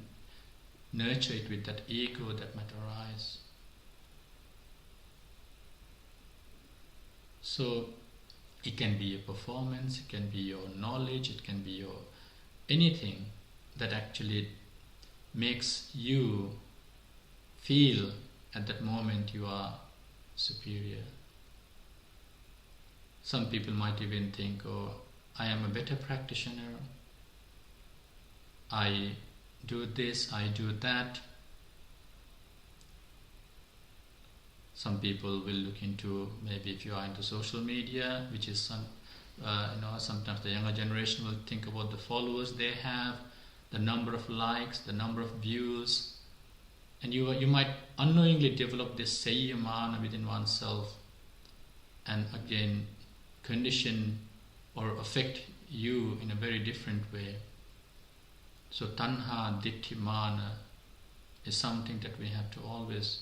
nurture it with that ego that might arise. So it can be a performance, it can be your knowledge, it can be your anything that actually makes you feel at that moment you are superior. Some people might even think, I am a better practitioner, I do this, I do that. Some people will look into, maybe if you are into social media, which is sometimes the younger generation will think about the followers they have, the number of likes, the number of views, and you might unknowingly develop this sayyamana within oneself, and again condition or affect you in a very different way. So tanha ditthi mana is something that we have to always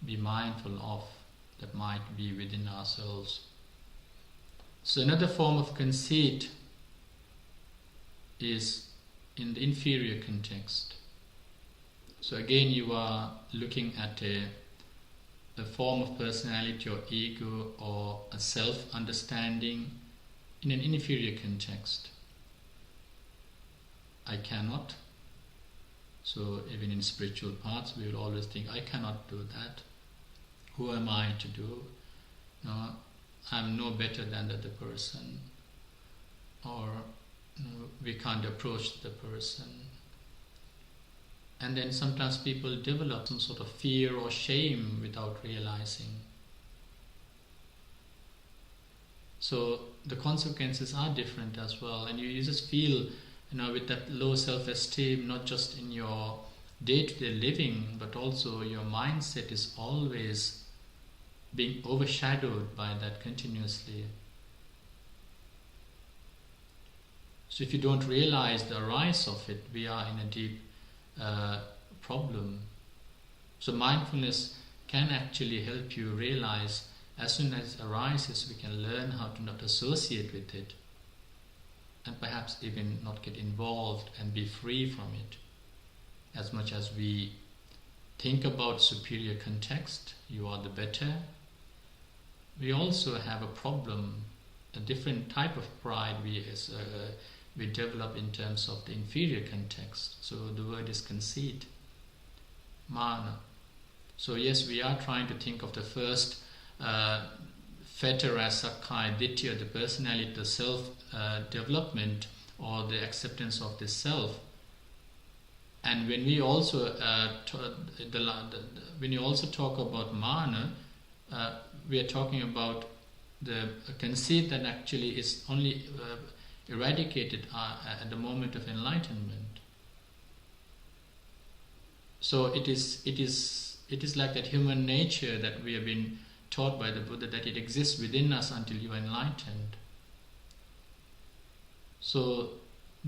be mindful of, that might be within ourselves. So another form of conceit is in the inferior context. So again you are looking at a form of personality or ego or a self-understanding in an inferior context. I cannot. So even in spiritual paths we will always think, I cannot do that. Who am I to do? No, I'm no better than the other person. Or we can't approach the person. And then sometimes people develop some sort of fear or shame without realizing. So the consequences are different as well, and you just feel, with that low self-esteem, not just in your day-to-day living, but also your mindset is always being overshadowed by that continuously. So if you don't realize the rise of it, we are in a deep problem. So mindfulness can actually help you realize, as soon as it arises, we can learn how to not associate with it, and perhaps even not get involved and be free from it. As much as we think about superior context, you are the better, we also have a problem, a different type of pride we develop in terms of the inferior context. So the word is conceit, mana. So yes, we are trying to think of the first fetter as sakkaya ditthi, the personality, the self-development or the acceptance of the self. And when we also when you also talk about mana, we are talking about the conceit that actually is only eradicated at the moment of enlightenment. So it is like that human nature that we have been taught by the Buddha that it exists within us until you are enlightened. So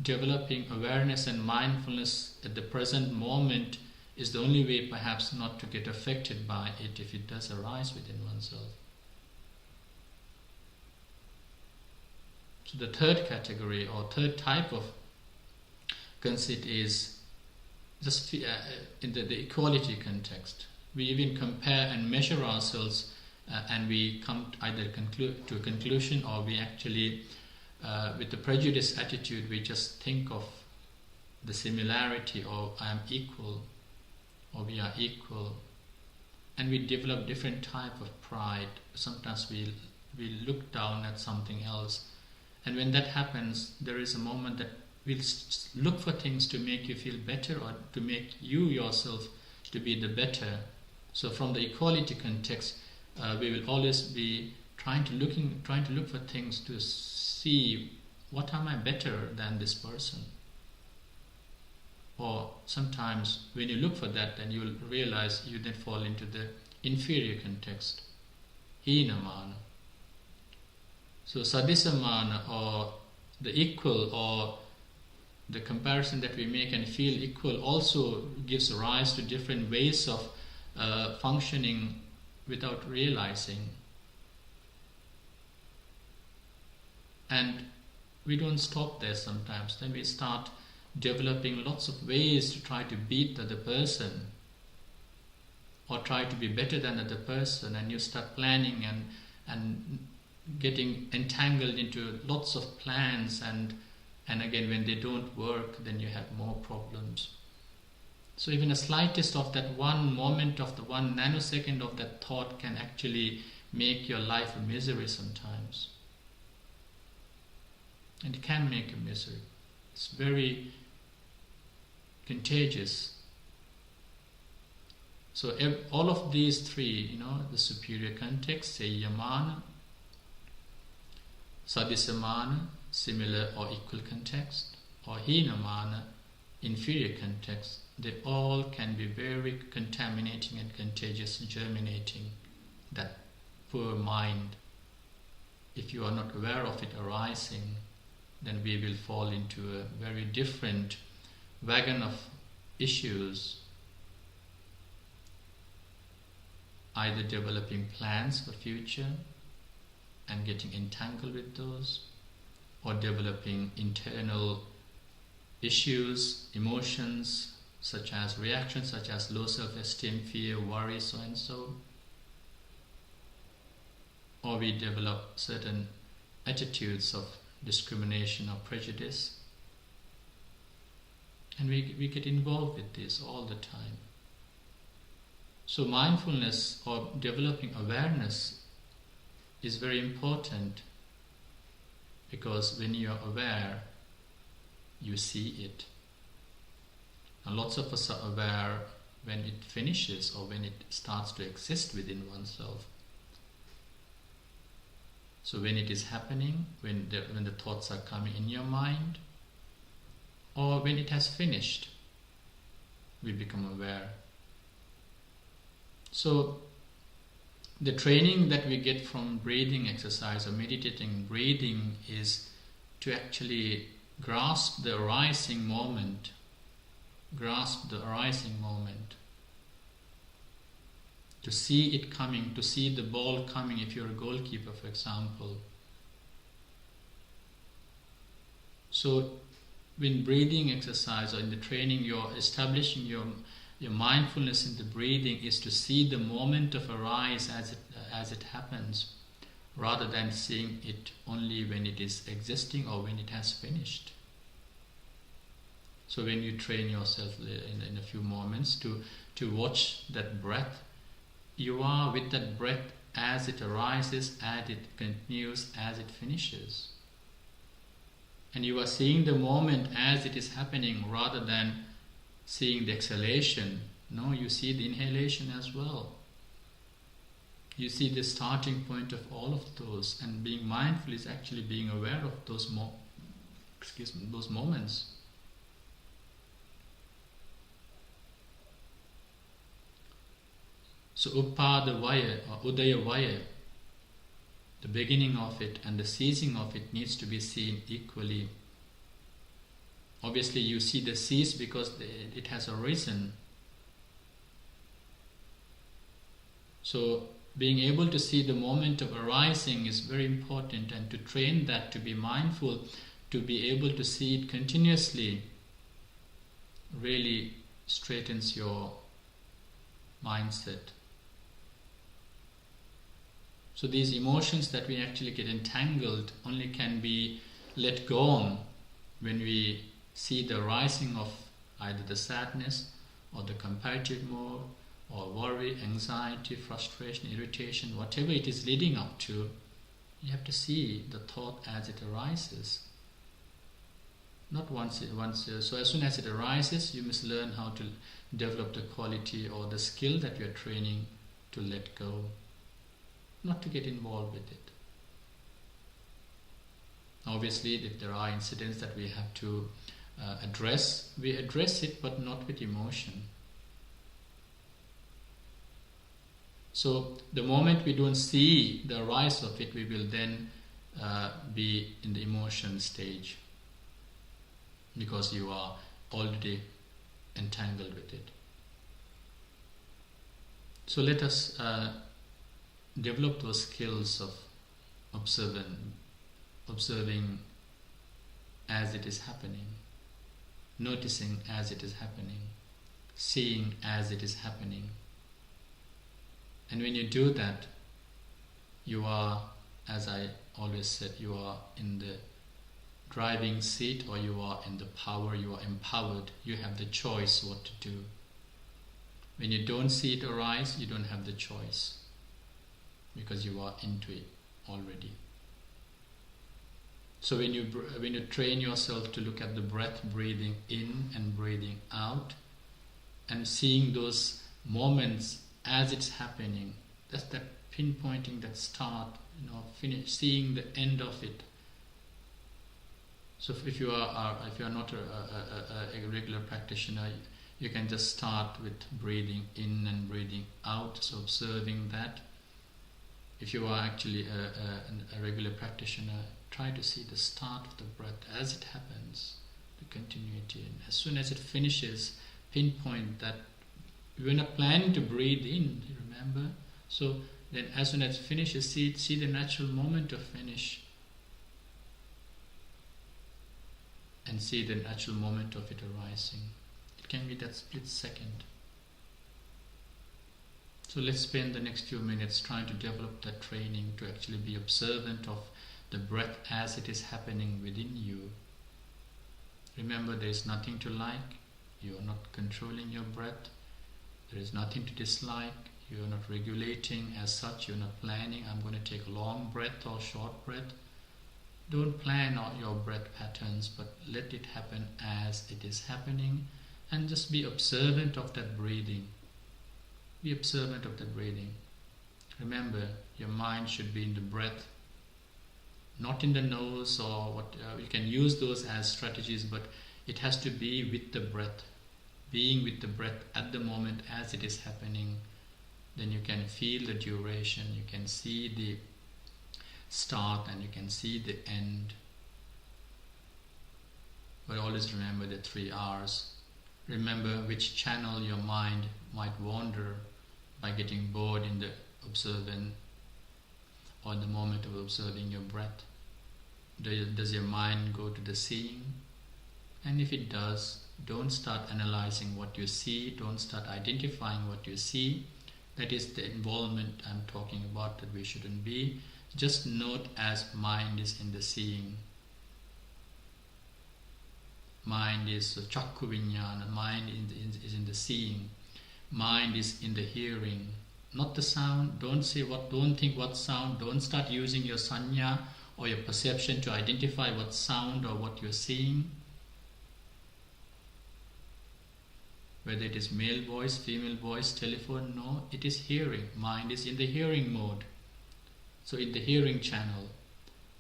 developing awareness and mindfulness at the present moment is the only way perhaps not to get affected by it if it does arise within oneself. So the third category or third type of conceit is just in the equality context. We even compare and measure ourselves and we come either to a conclusion, or we actually, with the prejudice attitude, we just think of the similarity, or I am equal, or we are equal, and we develop different type of pride. Sometimes we look down at something else, and when that happens, there is a moment that we'll look for things to make you feel better, or to make you yourself to be the better. So from the equality context, we will always be trying to look for things to see, what am I better than this person? Or sometimes when you look for that, then you will realize you then fall into the inferior context, hīnamāna. So sadhisamāna, or the equal, or the comparison that we make and feel equal, also gives rise to different ways of functioning without realizing. And we don't stop there sometimes. Then we start developing lots of ways to try to beat the other person, or try to be better than the other person, and you start planning and getting entangled into lots of plans, and again, when they don't work, then you have more problems. So even the slightest of that one moment, of the one nanosecond of that thought, can actually make your life a misery sometimes. And it can make a misery. It's very contagious. So all of these three, the superior context, Seyamana, Sadhisamana, similar or equal context, or Hīnamāna, inferior context, they all can be very contaminating and contagious, germinating that poor mind. If you are not aware of it arising, then we will fall into a very different wagon of issues, either developing plans for future and getting entangled with those, or developing internal issues, emotions, such as reactions, such as low self-esteem, fear, worry, so and so. Or we develop certain attitudes of discrimination or prejudice. And we get involved with this all the time. So mindfulness, or developing awareness, is very important, because when you are aware, you see it. And lots of us are aware when it finishes, or when it starts to exist within oneself. So when it is happening, when the thoughts are coming in your mind, or when it has finished, we become aware. So the training that we get from breathing exercise or meditating breathing is to actually grasp the arising moment. To see it coming, to see the ball coming if you're a goalkeeper, for example. So when breathing exercise, or in the training, you're establishing your mindfulness in the breathing is to see the moment of arise as it happens, rather than seeing it only when it is existing or when it has finished. So when you train yourself in a few moments to watch that breath, you are with that breath as it arises, as it continues, as it finishes. And you are seeing the moment as it is happening, rather than seeing the exhalation. No, you see the inhalation as well. You see the starting point of all of those, and being mindful is actually being aware of those moments. So Upadavaya or Udayavaya, the beginning of it and the ceasing of it needs to be seen equally. Obviously you see the cease because it has arisen. So being able to see the moment of arising is very important, and to train that, to be mindful, to be able to see it continuously, really straightens your mindset. So these emotions that we actually get entangled only can be let go on when we see the rising of either the sadness or the comparative mode or worry, anxiety, frustration, irritation, whatever it is leading up to. You have to see the thought as it arises. Not once. So as soon as it arises, you must learn how to develop the quality or the skill that you are training to let go, not to get involved with it. Obviously, if there are incidents that we have to address, we address it, but not with emotion. So the moment we don't see the rise of it, we will then be in the emotion stage, because you are already entangled with it. So let us develop those skills of observing as it is happening, noticing as it is happening, seeing as it is happening. And when you do that, you are, as I always said, you are in the driving seat, or you are in the power, you are empowered. You have the choice what to do. When you don't see it arise, you don't have the choice, because you are into it already. So when you train yourself to look at the breath, breathing in and breathing out, and seeing those moments as it's happening, that's that pinpointing, that start, finish, seeing the end of it. So if you are not a regular practitioner, you can just start with breathing in and breathing out, so observing that. If you are actually a regular practitioner, try to see the start of the breath as it happens, the continuity. And as soon as it finishes, pinpoint that. We're not planning to breathe in, remember? So then as soon as it finishes, see the natural moment of finish. And see the natural moment of it arising. It can be that split second. So let's spend the next few minutes trying to develop that training to actually be observant of the breath as it is happening within you. Remember, there is nothing to like. You are not controlling your breath. There is nothing to dislike. You are not regulating as such. You are not planning, I'm going to take a long breath or short breath. Don't plan out your breath patterns, but let it happen as it is happening, and just be observant of that breathing. Be observant of that breathing. Remember, your mind should be in the breath, not in the nose or what. You can use those as strategies, but it has to be with the breath. Being with the breath at the moment as it is happening, then you can feel the duration, you can see the start and you can see the end. But always remember the 3 R's. Remember which channel your mind might wander by getting bored in the observing or the moment of observing your breath. Does your mind go to the seeing? And if it does, don't start analyzing what you see, don't start identifying what you see. That is the involvement I'm talking about, that we shouldn't be. Just note as mind is in the seeing. Mind is chakku viññāna, mind is in the seeing. Mind is in the hearing, not the sound. Don't think what sound. Don't start using your sanya or your perception to identify what sound or what you're seeing. Whether it is male voice, female voice, telephone, no, it is hearing. Mind is in the hearing mode. So in the hearing channel,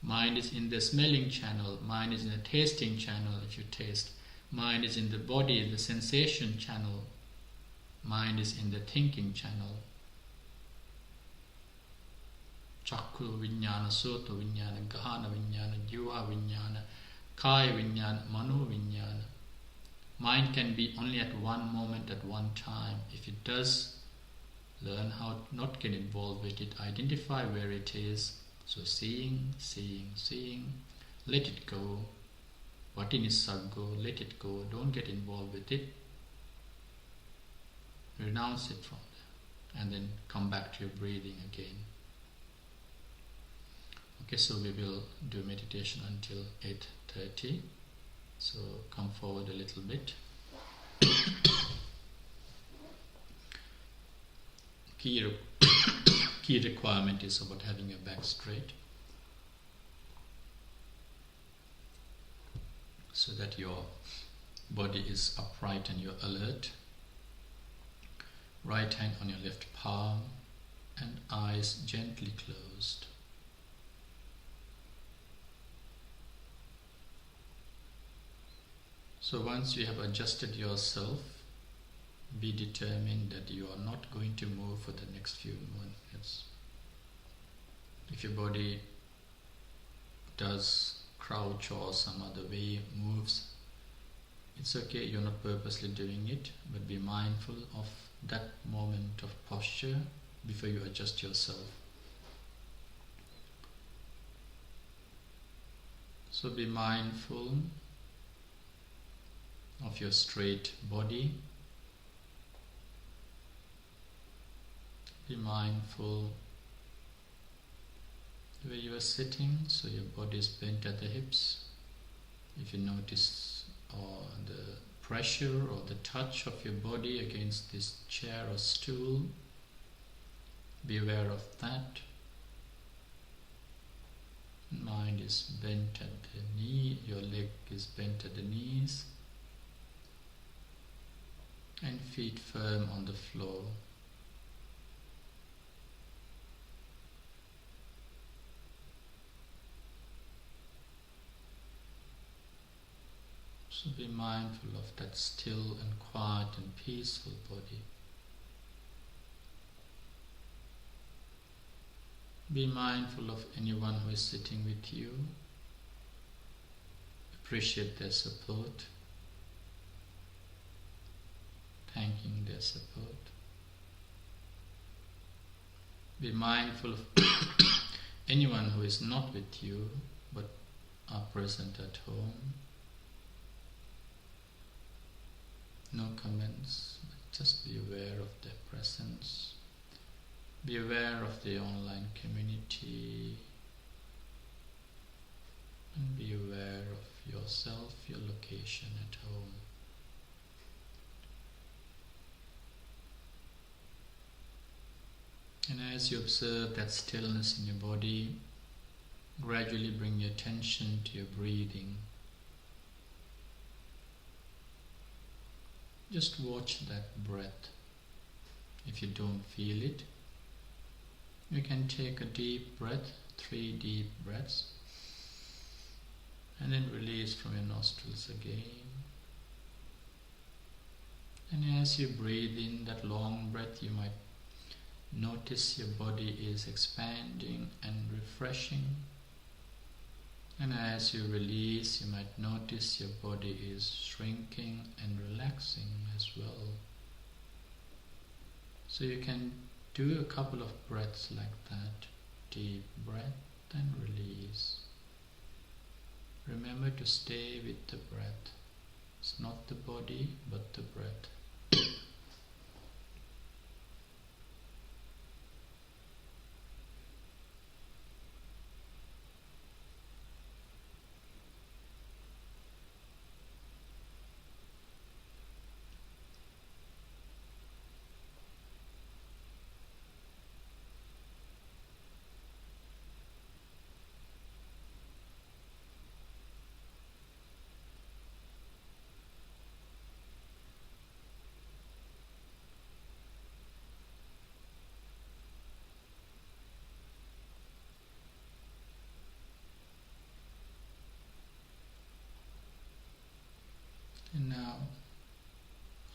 mind is in the smelling channel, mind is in the tasting channel if you taste, mind is in the body, the sensation channel, mind is in the thinking channel. Chakku Vijnana, Soto Vijnana, Gahana Vijnana, Jiva Vijnana, Kaya Vijnana, Mano Vijnana. Mind can be only at one moment, at one time. If it does, learn how not get involved with it. Identify where it is. So seeing, seeing, seeing. Let it go. What in is Saggo, let it go. Don't get involved with it. Renounce it from there. And then come back to your breathing again. Okay, so we will do meditation until 8:30. So come forward a little bit. Key requirement is about having your back straight, so that your body is upright and you're alert. Right hand on your left palm and eyes gently closed. So once you have adjusted yourself, be determined that you are not going to move for the next few minutes. If your body does crouch or some other way moves, it's okay, you're not purposely doing it, but be mindful of that moment of posture before you adjust yourself. So be mindful of your straight body. Be mindful the way you are sitting, so your body is bent at the hips. If you notice the pressure or the touch of your body against this chair or stool, be aware of that. Mind is bent at the knee, your leg is bent at the knees, and feet firm on the floor. So be mindful of that still and quiet and peaceful body. Be mindful of anyone who is sitting with you. Appreciate their support. Thanking their support. Be mindful of anyone who is not with you but are present at home. No comments, but just be aware of their presence. Be aware of the online community. And be aware of yourself, your location at home. And as you observe that stillness in your body, gradually bring your attention to your breathing. Just watch that breath. If you don't feel it, you can take a deep breath, 3 deep breaths, and then release from your nostrils again. And as you breathe in that long breath, you might notice your body is expanding and refreshing. And as you release, you might notice your body is shrinking and relaxing as well. So you can do a couple of breaths like that. Deep breath and release. Remember to stay with the breath. It's not the body, but the breath. And now,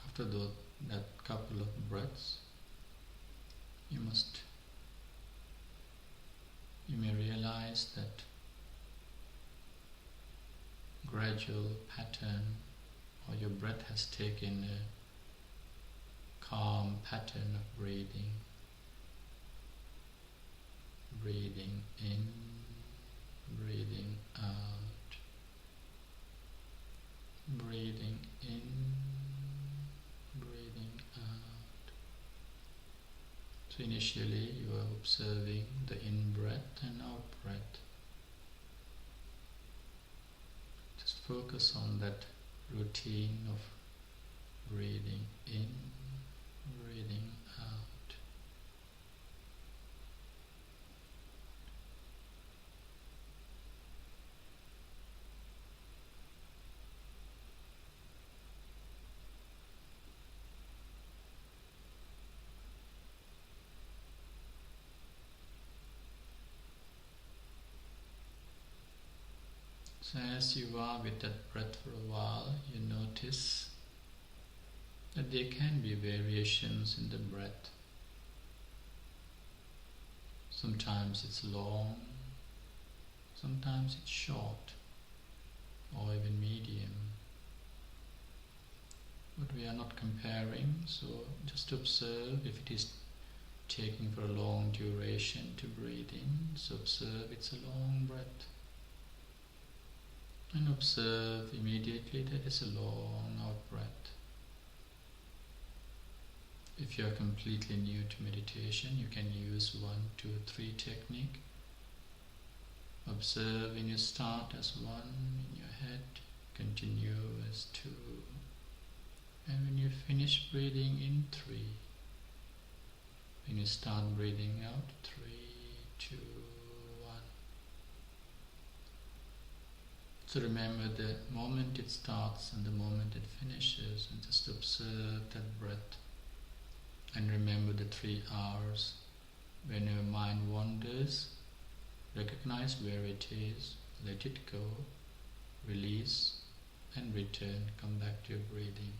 after that couple of breaths, you must you may realize that gradual pattern, or your breath has taken a calm pattern of breathing. Breathing in, breathing out, breathing in, breathing out. So initially you are observing the in-breath and out-breath. Just focus on that routine of breathing in, breathing out. So as you are with that breath for a while, you notice that there can be variations in the breath. Sometimes it's long, sometimes it's short, or even medium. But we are not comparing, so just observe if it is taking for a long duration to breathe in. So observe it's a long breath. And observe immediately that it's a long out breath. If you are completely new to meditation, you can use 1, 2, 3 technique. Observe when you start as 1 in your head, continue as 2, and when you finish breathing in, 3. When you start breathing out, 3, 2, 1. So remember the moment it starts and the moment it finishes, and just observe that breath. And remember the 3 R's. When your mind wanders, recognize where it is, let it go, release, and return. Come back to your breathing.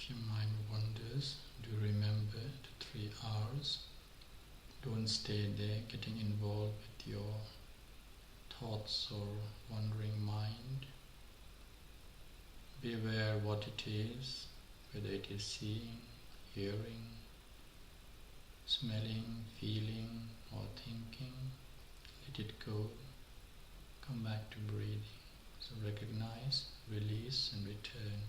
If your mind wanders, do remember the 3 R's. Don't stay there getting involved with your thoughts or wandering mind. Be aware what it is, whether it is seeing, hearing, smelling, feeling, or thinking. Let it go. Come back to breathing. So recognize, release, and return.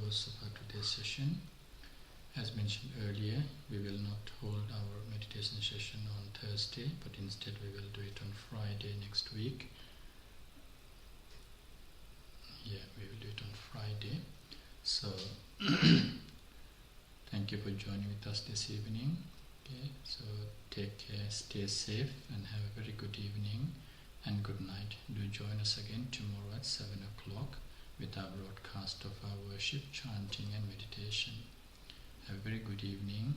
close of our today's session. As mentioned earlier, we will not hold our meditation session on Thursday, but instead we will do it on Friday next week. Yeah, we will do it on Friday. So, thank you for joining with us this evening. Okay, so take care, stay safe, and have a very good evening and good night. Do join us again tomorrow at 7 o'clock with our broadcast of our worship, chanting, and meditation. Have a very good evening.